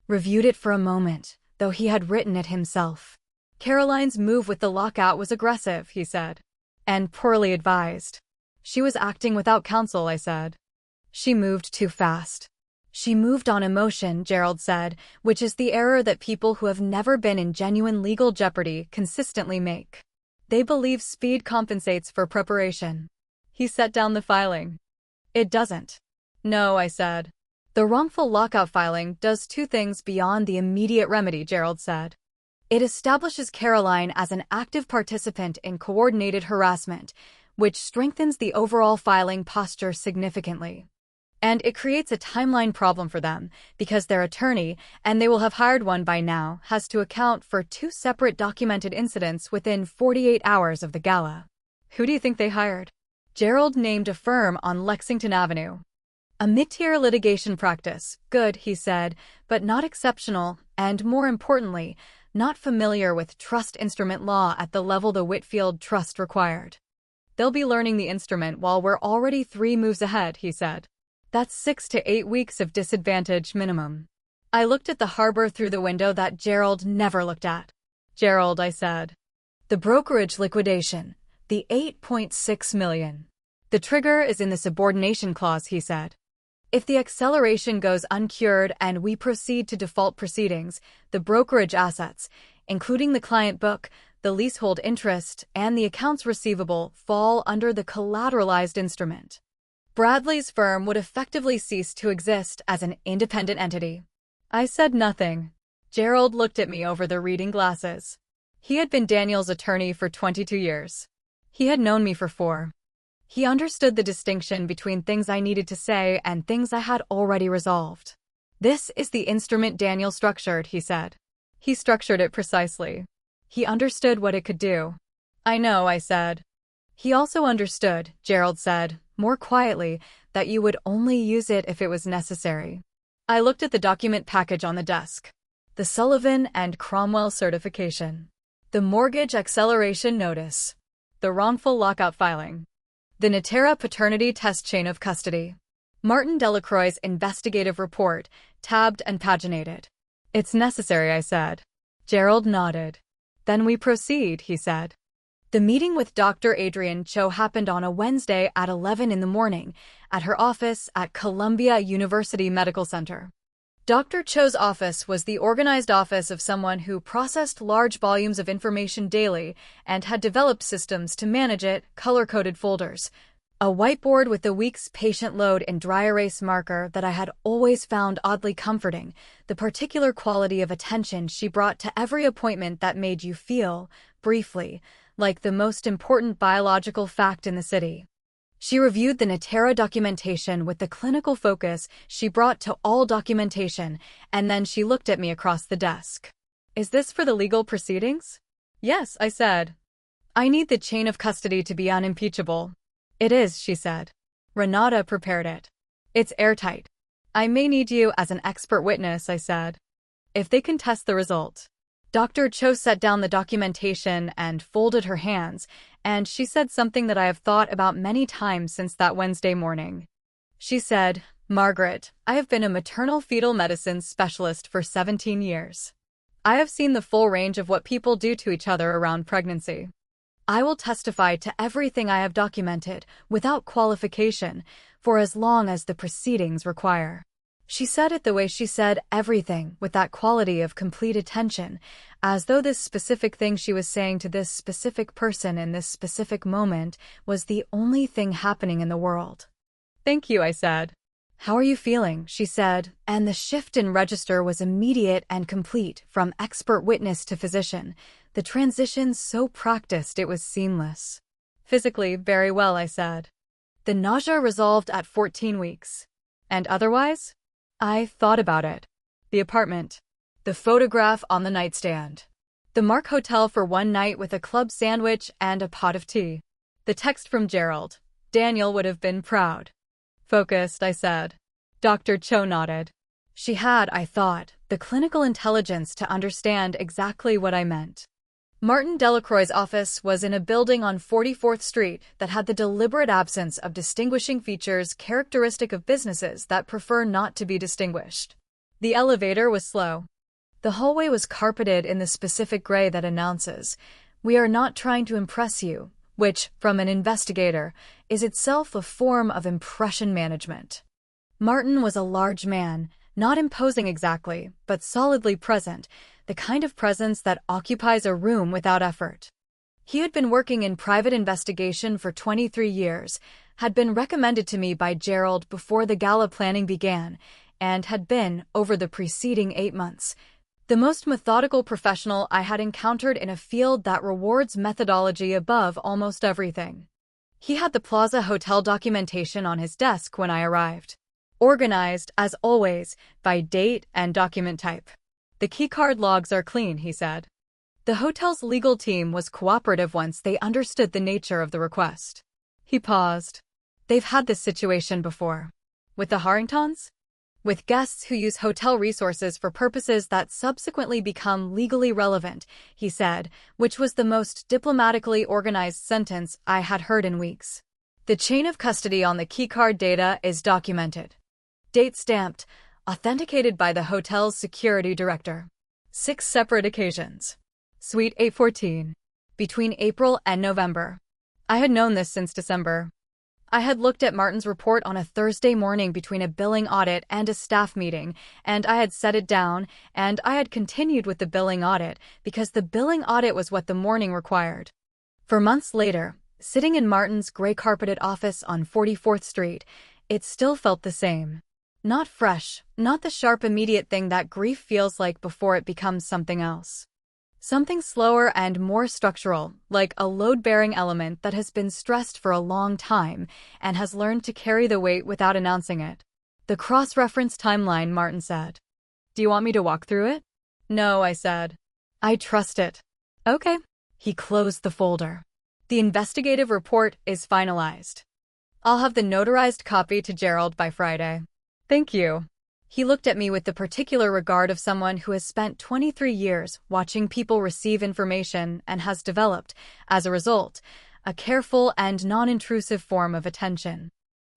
Reviewed it for a moment, though he had written it himself. "Caroline's move with the lockout was aggressive," he said. "And poorly advised." "She was acting without counsel," I said. "She moved too fast." "She moved on emotion," Gerald said, "which is the error that people who have never been in genuine legal jeopardy consistently make. They believe speed compensates for preparation." He set down the filing. "It doesn't." "No," I said. "The wrongful lockout filing does two things beyond the immediate remedy," Gerald said. "It establishes Caroline as an active participant in coordinated harassment, which strengthens the overall filing posture significantly. And it creates a timeline problem for them, because their attorney, and they will have hired one by now, has to account for two separate documented incidents within 48 hours of the gala." "Who do you think they hired?" Gerald named a firm on Lexington Avenue. "A mid-tier litigation practice. Good," he said, "but not exceptional, and more importantly, not familiar with trust instrument law at the level the Whitfield Trust required. They'll be learning the instrument while we're already 3 moves ahead," he said. "That's 6 to 8 weeks of disadvantage minimum." I looked at the harbor through the window that Gerald never looked at. "Gerald," I said. "The brokerage liquidation. The $8.6 million. The trigger is in the subordination clause," he said. "If the acceleration goes uncured and we proceed to default proceedings, the brokerage assets, including the client book, the leasehold interest, and the accounts receivable, fall under the collateralized instrument. Bradley's firm would effectively cease to exist as an independent entity." I said nothing. Gerald looked at me over the reading glasses. He had been Daniel's attorney for 22 years. He had known me for 4. He understood the distinction between things I needed to say and things I had already resolved. "This is the instrument Daniel structured," he said. He structured it precisely. He understood what it could do. "I know," I said. "He also understood," Gerald said, more quietly, "that you would only use it if it was necessary." I looked at the document package on the desk. The Sullivan and Cromwell certification. The mortgage acceleration notice. The wrongful lockout filing. The Natera paternity test chain of custody. Martin Delacroix's investigative report, tabbed and paginated. "It's necessary," I said. Gerald nodded. "Then we proceed," he said. The meeting with Dr. Adrian Cho happened on a Wednesday at 11 in the morning at her office at Columbia University Medical Center. Dr. Cho's office was the organized office of someone who processed large volumes of information daily and had developed systems to manage it, color-coded folders. A whiteboard with the week's patient load in dry erase marker that I had always found oddly comforting, the particular quality of attention she brought to every appointment that made you feel, briefly, like the most important biological fact in the city. She reviewed the Natera documentation with the clinical focus she brought to all documentation, and then she looked at me across the desk. "Is this for the legal proceedings?" "Yes," I said. "I need the chain of custody to be unimpeachable." "It is," she said. "Renata prepared it. It's airtight." "I may need you as an expert witness," I said, "if they contest the result." Dr. Cho set down the documentation and folded her hands, and she said something that I have thought about many times since that Wednesday morning. She said, "Margaret, I have been a maternal-fetal medicine specialist for 17 years. I have seen the full range of what people do to each other around pregnancy. I will testify to everything I have documented, without qualification, for as long as the proceedings require." She said it the way she said everything, with that quality of complete attention, as though this specific thing she was saying to this specific person in this specific moment was the only thing happening in the world. "Thank you," I said. "How are you feeling?" she said, and the shift in register was immediate and complete, from expert witness to physician, the transition so practiced it was seamless. "Physically, very well," I said. "The nausea resolved at 14 weeks. And otherwise?" I thought about it. The apartment. The photograph on the nightstand. The Mark Hotel for one night with a club sandwich and a pot of tea. The text from Gerald. Daniel would have been proud. "Focused," I said. Dr. Cho nodded. She had, I thought, the clinical intelligence to understand exactly what I meant. Martin Delacroix's office was in a building on 44th Street that had the deliberate absence of distinguishing features characteristic of businesses that prefer not to be distinguished. The elevator was slow. The hallway was carpeted in the specific gray that announces, "We are not trying to impress you," which, from an investigator, is itself a form of impression management. Martin was a large man, not imposing exactly, but solidly present, the kind of presence that occupies a room without effort. He had been working in private investigation for 23 years, had been recommended to me by Gerald before the Gala planning began, and had been, over the preceding 8 months, the most methodical professional I had encountered in a field that rewards methodology above almost everything. He had the Plaza Hotel documentation on his desk when I arrived. Organized, as always, by date and document type. "The keycard logs are clean," he said. The hotel's legal team was cooperative once they understood the nature of the request. He paused. "They've had this situation before." "With the Harringtons?" "With guests who use hotel resources for purposes that subsequently become legally relevant," he said, which was the most diplomatically organized sentence I had heard in weeks. "The chain of custody on the keycard data is documented. Date stamped, authenticated by the hotel's security director. 6 separate occasions. Suite 814. Between April and November." I had known this since December. I had looked at Martin's report on a Thursday morning between a billing audit and a staff meeting, and I had set it down, and I had continued with the billing audit because the billing audit was what the morning required. For months later, sitting in Martin's gray-carpeted office on 44th Street, it still felt the same. Not fresh, not the sharp immediate thing that grief feels like before it becomes something else. Something slower and more structural, like a load-bearing element that has been stressed for a long time and has learned to carry the weight without announcing it. "The cross-reference timeline," Martin said. "Do you want me to walk through it?" "No," I said. "I trust it." "Okay." He closed the folder. "The investigative report is finalized. I'll have the notarized copy to Gerald by Friday." "Thank you." He looked at me with the particular regard of someone who has spent 23 years watching people receive information and has developed, as a result, a careful and non-intrusive form of attention.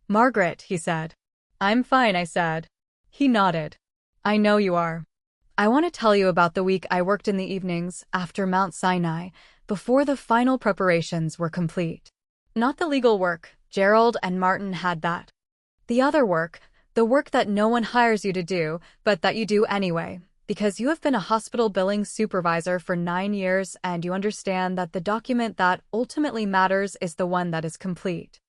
"Margaret," he said. "I'm fine," I said. He nodded. "I know you are. I want to tell you about the week I worked in the evenings after Mount Sinai, before the final preparations were complete. Not the legal work, Gerald and Martin had that. The other work, the work that no one hires you to do, but that you do anyway, because you have been a hospital billing supervisor for 9 years and you understand that the document that ultimately matters is the one that is complete.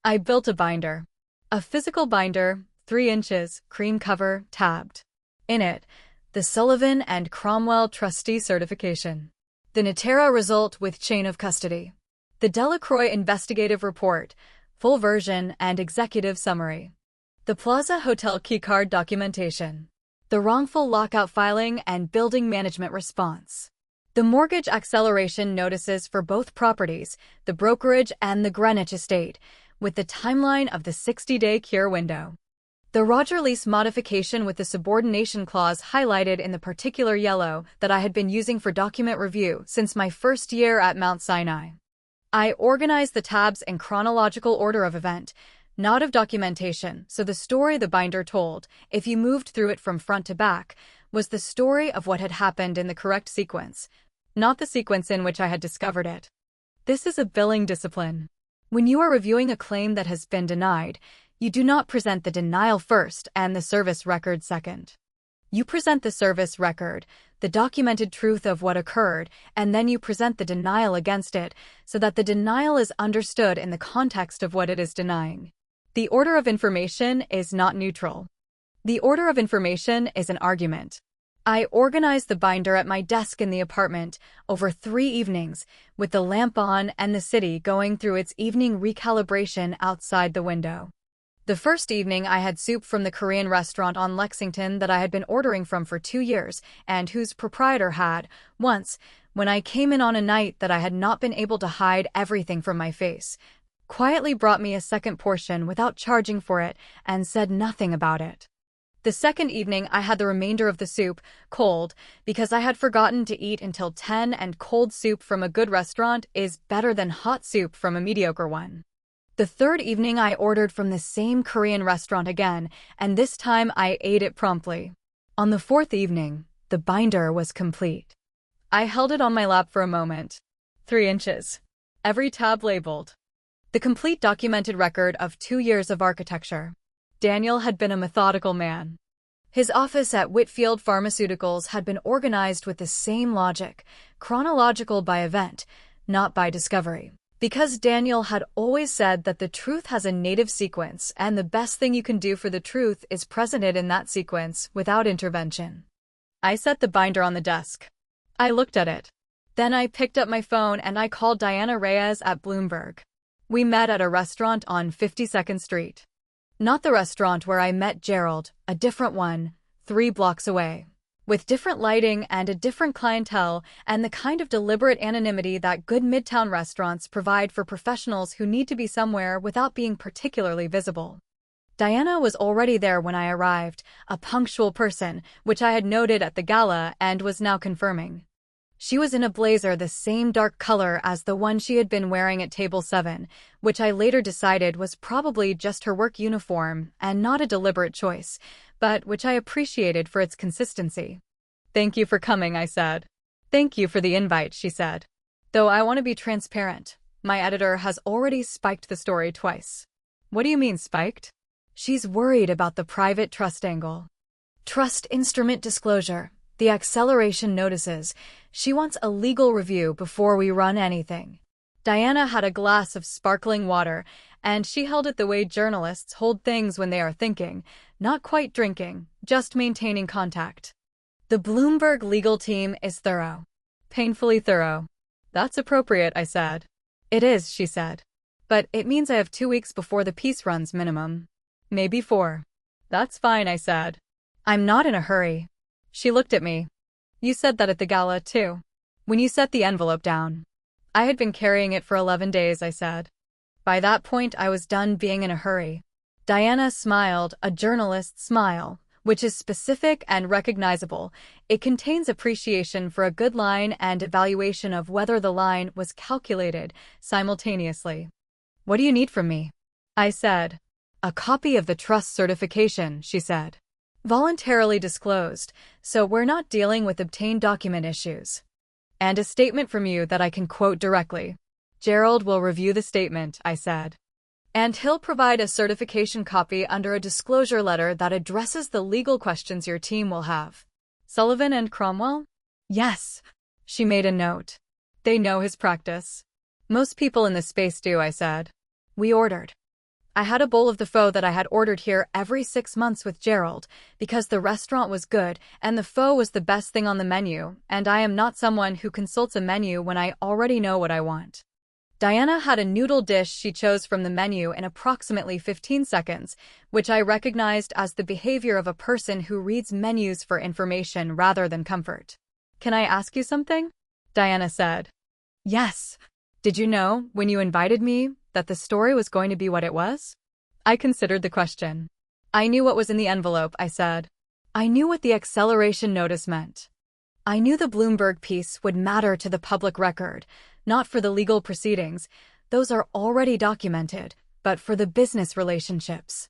I built a binder. A physical binder, 3 inches, cream cover, tabbed. In it, the Sullivan and Cromwell trustee certification. The Natera result with chain of custody. The Delacroix investigative report, full version and executive summary. The Plaza Hotel keycard documentation. The wrongful lockout filing and building management response. The mortgage acceleration notices for both properties, the brokerage and the Greenwich estate, with the timeline of the 60-day cure window. The Roger lease modification with the subordination clause highlighted in the particular yellow that I had been using for document review since my first year at Mount Sinai. I organized the tabs in chronological order of event, not of documentation, so the story the binder told, if you moved through it from front to back, was the story of what had happened in the correct sequence, not the sequence in which I had discovered it. This is a billing discipline. When you are reviewing a claim that has been denied, you do not present the denial first and the service record second. You present the service record, the documented truth of what occurred, and then you present the denial against it so that the denial is understood in the context of what it is denying. The order of information is not neutral. The order of information is an argument. I organized the binder at my desk in the apartment over 3 evenings, with the lamp on and the city going through its evening recalibration outside the window. The first evening I had soup from the Korean restaurant on Lexington that I had been ordering from for 2 years and whose proprietor had, once, when I came in on a night that I had not been able to hide everything from my face, quietly brought me a second portion without charging for it and said nothing about it. The second evening I had the remainder of the soup, cold, because I had forgotten to eat until 10 and cold soup from a good restaurant is better than hot soup from a mediocre one. The third evening I ordered from the same Korean restaurant again, and this time I ate it promptly. On the fourth evening, the binder was complete. I held it on my lap for a moment. 3 inches. Every tab labeled. The complete documented record of 2 years of architecture. Daniel had been a methodical man. His office at Whitfield Pharmaceuticals had been organized with the same logic, chronological by event, not by discovery. Because Daniel had always said that the truth has a native sequence and the best thing you can do for the truth is present it in that sequence without intervention. I set the binder on the desk. I looked at it. Then I picked up my phone and I called Diana Reyes at Bloomberg. We met at a restaurant on 52nd Street. Not the restaurant where I met Gerald, a different one, 3 blocks away. With different lighting and a different clientele and the kind of deliberate anonymity that good midtown restaurants provide for professionals who need to be somewhere without being particularly visible. Diana was already there when I arrived, a punctual person, which I had noted at the gala and was now confirming. She was in a blazer the same dark color as the one she had been wearing at table 7, which I later decided was probably just her work uniform and not a deliberate choice, but which I appreciated for its consistency. "Thank you for coming," I said. "Thank you for the invite," she said. "Though I want to be transparent, my editor has already spiked the story twice." "What do you mean spiked?" "She's worried about the private trust angle. Trust instrument disclosure. The acceleration notices. She wants a legal review before we run anything." Diana had a glass of sparkling water, and she held it the way journalists hold things when they are thinking, not quite drinking, just maintaining contact. "The Bloomberg legal team is thorough. Painfully thorough." "That's appropriate," I said. "It is," she said. "But it means I have 2 weeks before the piece runs minimum. Maybe 4. "That's fine," I said. "I'm not in a hurry." She looked at me. "You said that at the gala, too. When you set the envelope down." "I had been carrying it for 11 days," I said. By that point, I was done being in a hurry. Diana smiled, a journalist's smile, which is specific and recognizable. It contains appreciation for a good line and evaluation of whether the line was calculated simultaneously. "What do you need from me?" I said. "A copy of the trust certification," she said. "Voluntarily disclosed, so we're not dealing with obtained document issues." And a statement from you that I can quote directly. Gerald will review the statement, I said. And he'll provide a certification copy under a disclosure letter that addresses the legal questions your team will have. Sullivan and Cromwell? Yes. She made a note. They know his practice. Most people in this space do, I said. We ordered. I had a bowl of the pho that I had ordered here every 6 months with Gerald, because the restaurant was good and the pho was the best thing on the menu, and I am not someone who consults a menu when I already know what I want. Diana had a noodle dish she chose from the menu in approximately 15 seconds, which I recognized as the behavior of a person who reads menus for information rather than comfort. Can I ask you something? Diana said. Yes. Did you know, when you invited me, that the story was going to be what it was? I considered the question. I knew what was in the envelope, I said. I knew what the acceleration notice meant. I knew the Bloomberg piece would matter to the public record, not for the legal proceedings, those are already documented, but for the business relationships.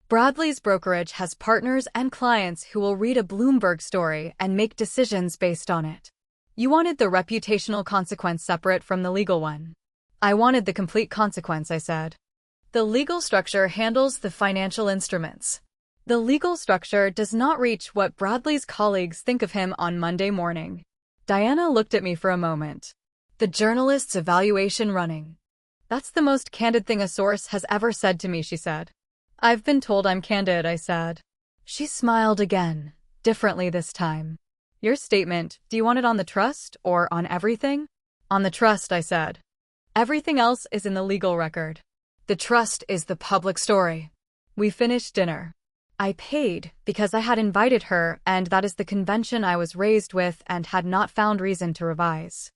Bradley's brokerage has partners and clients who will read a Bloomberg story and make decisions based on it. You wanted the reputational consequence separate from the legal one. I wanted the complete consequence, I said. The legal structure handles the financial instruments. The legal structure does not reach what Bradley's colleagues think of him on Monday morning. Diana looked at me for a moment. The journalist's evaluation running. That's the most candid thing a source has ever said to me, she said. I've been told I'm candid, I said. She smiled again, differently this time. Your statement, do you want it on the trust or on everything? On the trust, I said. Everything else is in the legal record. The trust is the public story. We finished dinner. I paid because I had invited her, and that is the convention I was raised with and had not found reason to revise.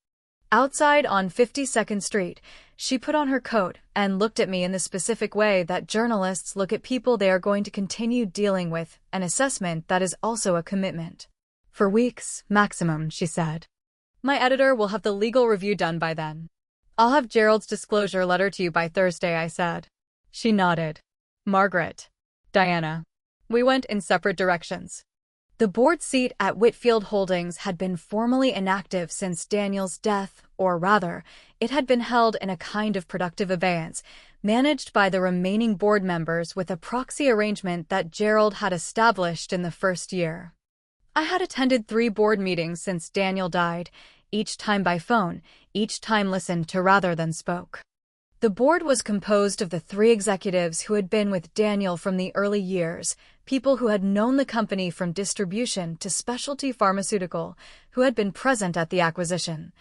Outside on 52nd Street, she put on her coat and looked at me in the specific way that journalists look at people they are going to continue dealing with, an assessment that is also a commitment. For weeks, maximum, she said. My editor will have the legal review done by then. I'll have Gerald's disclosure letter to you by Thursday, I said. She nodded. Margaret. Diana. We went in separate directions. The board seat at Whitfield Holdings had been formally inactive since Daniel's death, or rather, it had been held in a kind of productive abeyance, managed by the remaining board members with a proxy arrangement that Gerald had established in the first year. I had attended 3 board meetings since Daniel died, each time by phone, each time listened to rather than spoke. The board was composed of the 3 executives who had been with Daniel from the early years, people who had known the company from distribution to specialty pharmaceutical, who had been present at the acquisition,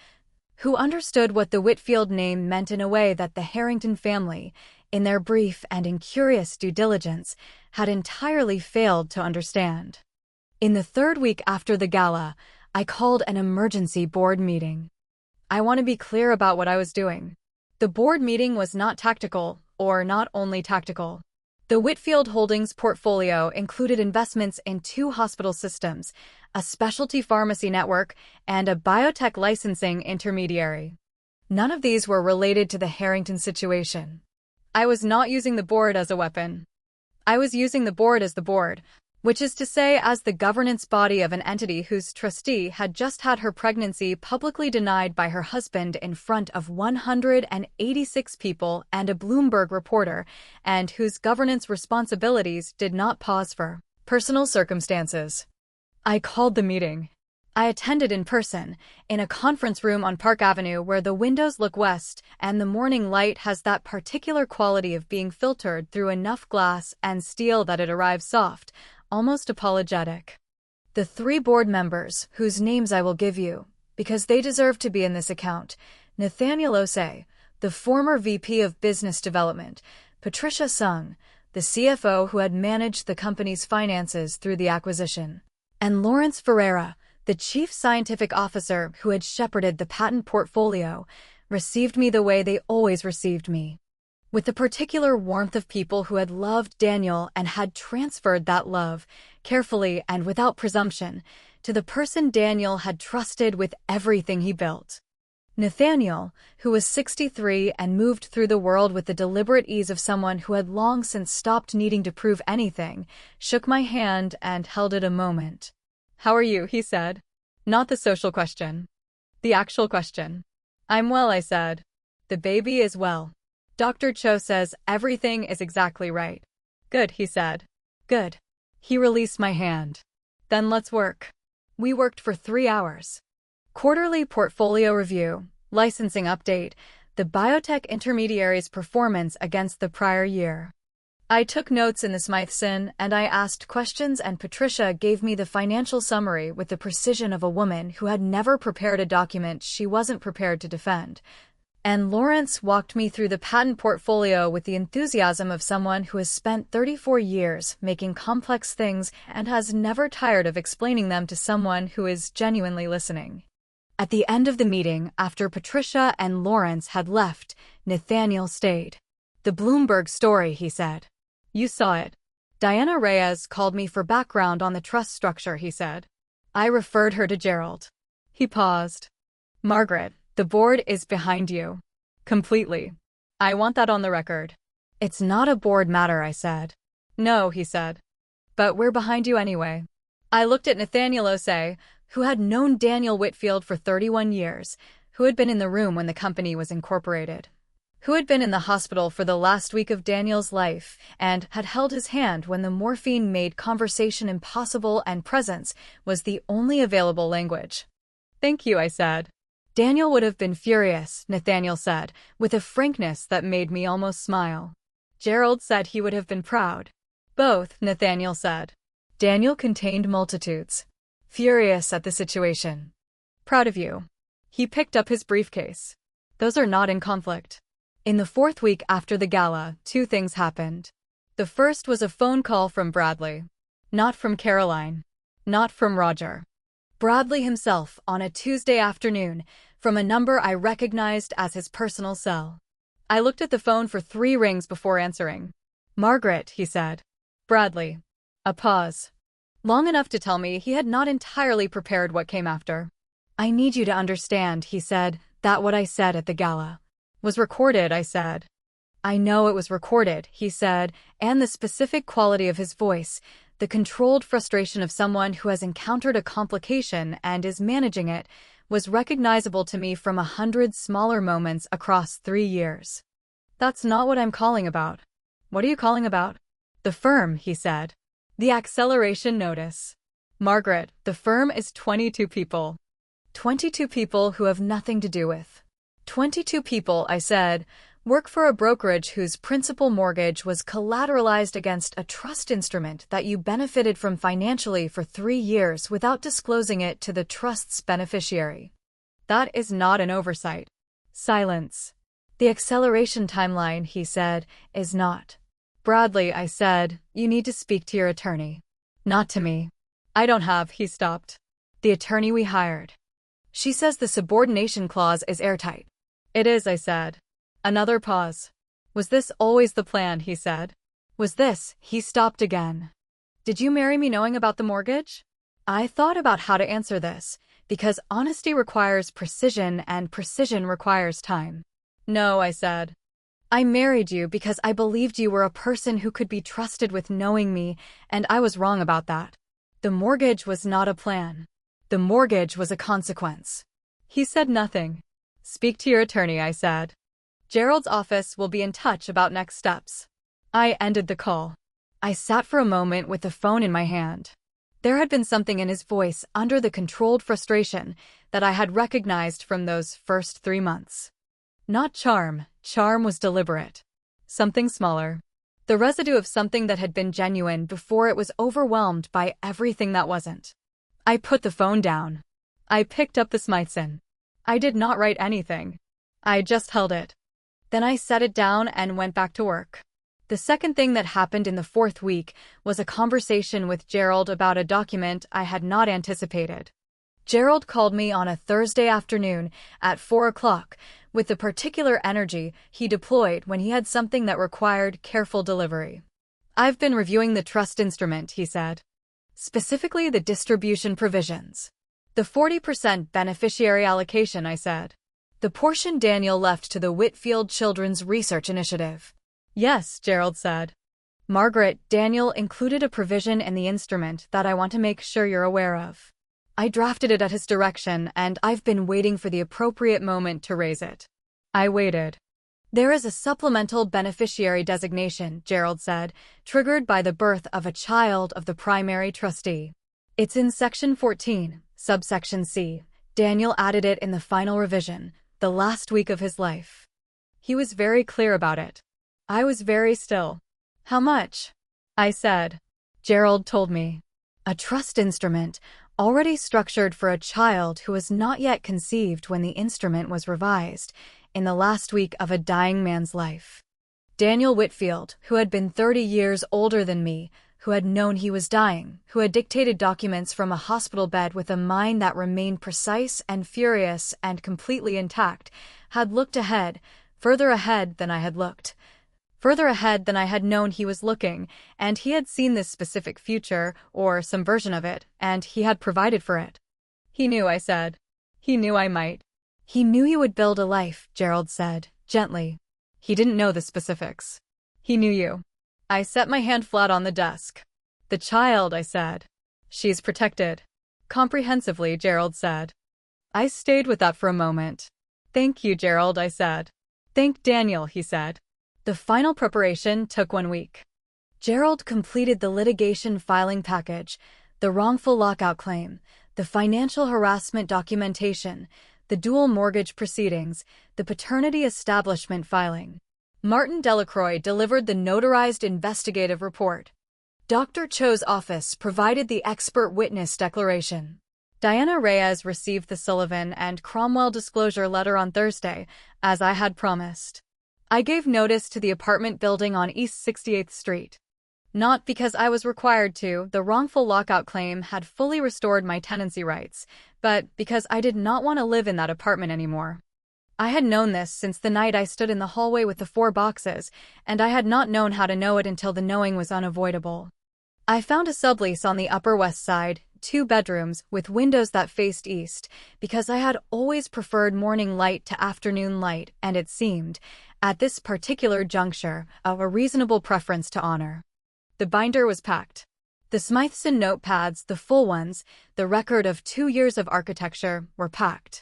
who understood what the Whitfield name meant in a way that the Harrington family, in their brief and incurious due diligence, had entirely failed to understand. In the 3rd week after the gala, I called an emergency board meeting. I want to be clear about what I was doing. The board meeting was not tactical, or not only tactical. The Whitfield Holdings portfolio included investments in 2 hospital systems, a specialty pharmacy network, and a biotech licensing intermediary. None of these were related to the Harrington situation. I was not using the board as a weapon. I was using the board as the board, which is to say as the governance body of an entity whose trustee had just had her pregnancy publicly denied by her husband in front of 186 people and a Bloomberg reporter, and whose governance responsibilities did not pause for personal circumstances. I called the meeting. I attended in person, in a conference room on Park Avenue where the windows look west and the morning light has that particular quality of being filtered through enough glass and steel that it arrives soft, almost apologetic. The 3 board members, whose names I will give you, because they deserve to be in this account, Nathaniel Osei, the former VP of Business Development, Patricia Sung, the CFO who had managed the company's finances through the acquisition, and Lawrence Ferreira, the chief scientific officer who had shepherded the patent portfolio, received me the way they always received me, with the particular warmth of people who had loved Daniel and had transferred that love, carefully and without presumption, to the person Daniel had trusted with everything he built. Nathaniel, who was 63 and moved through the world with the deliberate ease of someone who had long since stopped needing to prove anything, shook my hand and held it a moment. "How are you?" he said. Not the social question. The actual question. I'm well, I said. The baby is well. Dr. Cho says everything is exactly right. Good, he said. Good. He released my hand. Then let's work. We worked for 3 hours. Quarterly portfolio review, licensing update, the biotech intermediary's performance against the prior year. I took notes in the Smythson and I asked questions, and Patricia gave me the financial summary with the precision of a woman who had never prepared a document she wasn't prepared to defend. And Lawrence walked me through the patent portfolio with the enthusiasm of someone who has spent 34 years making complex things and has never tired of explaining them to someone who is genuinely listening. At the end of the meeting, after Patricia and Lawrence had left, Nathaniel stayed. The Bloomberg story, he said. You saw it. Diana Reyes called me for background on the trust structure, he said. I referred her to Gerald. He paused. Margaret, the board is behind you. Completely. I want that on the record. It's not a board matter, I said. No, he said. But we're behind you anyway. I looked at Nathaniel Osei, who had known Daniel Whitfield for 31 years, who had been in the room when the company was incorporated, who had been in the hospital for the last week of Daniel's life and had held his hand when the morphine made conversation impossible and presence was the only available language. Thank you, I said. Daniel would have been furious, Nathaniel said, with a frankness that made me almost smile. Gerald said he would have been proud. Both, Nathaniel said. Daniel contained multitudes. Furious at the situation. Proud of you. He picked up his briefcase. Those are not in conflict. In the 4th week after the gala, 2 things happened. The first was a phone call from Bradley. Not from Caroline. Not from Roger. Bradley himself on a Tuesday afternoon, from a number I recognized as his personal cell. I looked at the phone for 3 rings before answering. Margaret, he said. Bradley. A pause. Long enough to tell me he had not entirely prepared what came after. I need you to understand, he said, that what I said at the gala was recorded, I said. I know it was recorded, he said, and the specific quality of his voice, the controlled frustration of someone who has encountered a complication and is managing it, was recognizable to me from 100 smaller moments across 3 years. That's not what I'm calling about. What are you calling about? The firm, he said. The acceleration notice. Margaret, the firm is 22 people. 22 people who have nothing to do with. 22 people, I said, work for a brokerage whose principal mortgage was collateralized against a trust instrument that you benefited from financially for 3 years without disclosing it to the trust's beneficiary. That is not an oversight. Silence. The acceleration timeline, he said, is not. Bradley, I said, you need to speak to your attorney. Not to me. I don't have, he stopped. The attorney we hired. She says the subordination clause is airtight. It is, I said. Another pause. Was this always the plan, he said. Was this, he stopped again. Did you marry me knowing about the mortgage? I thought about how to answer this, because honesty requires precision and precision requires time. No, I said. I married you because I believed you were a person who could be trusted with knowing me, and I was wrong about that. The mortgage was not a plan. The mortgage was a consequence. He said nothing. Speak to your attorney, I said. Gerald's office will be in touch about next steps. I ended the call. I sat for a moment with the phone in my hand. There had been something in his voice under the controlled frustration that I had recognized from those first 3 months. Not charm. Charm was deliberate. Something smaller. The residue of something that had been genuine before it was overwhelmed by everything that wasn't. I put the phone down. I picked up the Smythson. I did not write anything. I just held it. Then I set it down and went back to work. The second thing that happened in the 4th week was a conversation with Gerald about a document I had not anticipated. Gerald called me on a Thursday afternoon at 4 o'clock with the particular energy he deployed when he had something that required careful delivery. I've been reviewing the trust instrument, he said. Specifically the distribution provisions. The 40% beneficiary allocation, I said. The portion Daniel left to the Whitfield Children's Research Initiative. Yes, Gerald said. Margaret, Daniel included a provision in the instrument that I want to make sure you're aware of. I drafted it at his direction, and I've been waiting for the appropriate moment to raise it. I waited. There is a supplemental beneficiary designation, Gerald said, triggered by the birth of a child of the primary trustee. It's in Section 14, subsection C. Daniel added it in the final revision, the last week of his life. He was very clear about it. I was very still. How much? I said. Gerald told me. A trust instrument, already structured for a child who was not yet conceived when the instrument was revised, in the last week of a dying man's life. Daniel Whitfield, who had been 30 years older than me, who had known he was dying, who had dictated documents from a hospital bed with a mind that remained precise and furious and completely intact, had looked ahead, further ahead than I had looked. Further ahead than I had known he was looking, and he had seen this specific future, or some version of it, and he had provided for it. He knew, I said. He knew I might. He knew you would build a life, Gerald said, gently. He didn't know the specifics. He knew you. I set my hand flat on the desk. The child, I said. She's protected. Comprehensively, Gerald said. I stayed with that for a moment. Thank you, Gerald, I said. Thank Daniel, he said. The final preparation took 1 week. Gerald completed the litigation filing package, the wrongful lockout claim, the financial harassment documentation, the dual mortgage proceedings, the paternity establishment filing. Martin Delacroix delivered the notarized investigative report. Dr. Cho's office provided the expert witness declaration. Diana Reyes received the Sullivan and Cromwell disclosure letter on Thursday, as I had promised. I gave notice to the apartment building on East 68th Street. Not because I was required to, the wrongful lockout claim had fully restored my tenancy rights, but because I did not want to live in that apartment anymore. I had known this since the night I stood in the hallway with the 4 boxes, and I had not known how to know it until the knowing was unavoidable. I found a sublease on the Upper West Side, 2 bedrooms with windows that faced east, because I had always preferred morning light to afternoon light, and it seemed, at this particular juncture, of a reasonable preference to honor. The binder was packed. The Smytheson notepads, the full ones, the record of 2 years of architecture, were packed.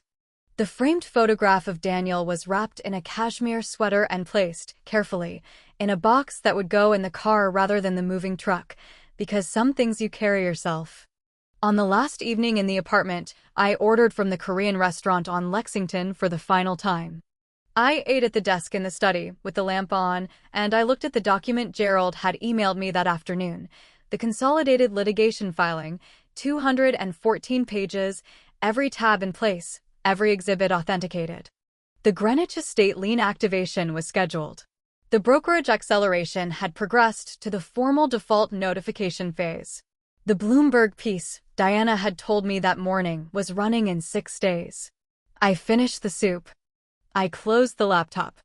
The framed photograph of Daniel was wrapped in a cashmere sweater and placed, carefully, in a box that would go in the car rather than the moving truck, because some things you carry yourself. On the last evening in the apartment, I ordered from the Korean restaurant on Lexington for the final time. I ate at the desk in the study, with the lamp on, and I looked at the document Gerald had emailed me that afternoon, the consolidated litigation filing, 214 pages, every tab in place, every exhibit authenticated. The Greenwich Estate lien activation was scheduled. The brokerage acceleration had progressed to the formal default notification phase. The Bloomberg piece, Diana had told me that morning, was running in 6 days. I finished the soup. I closed the laptop.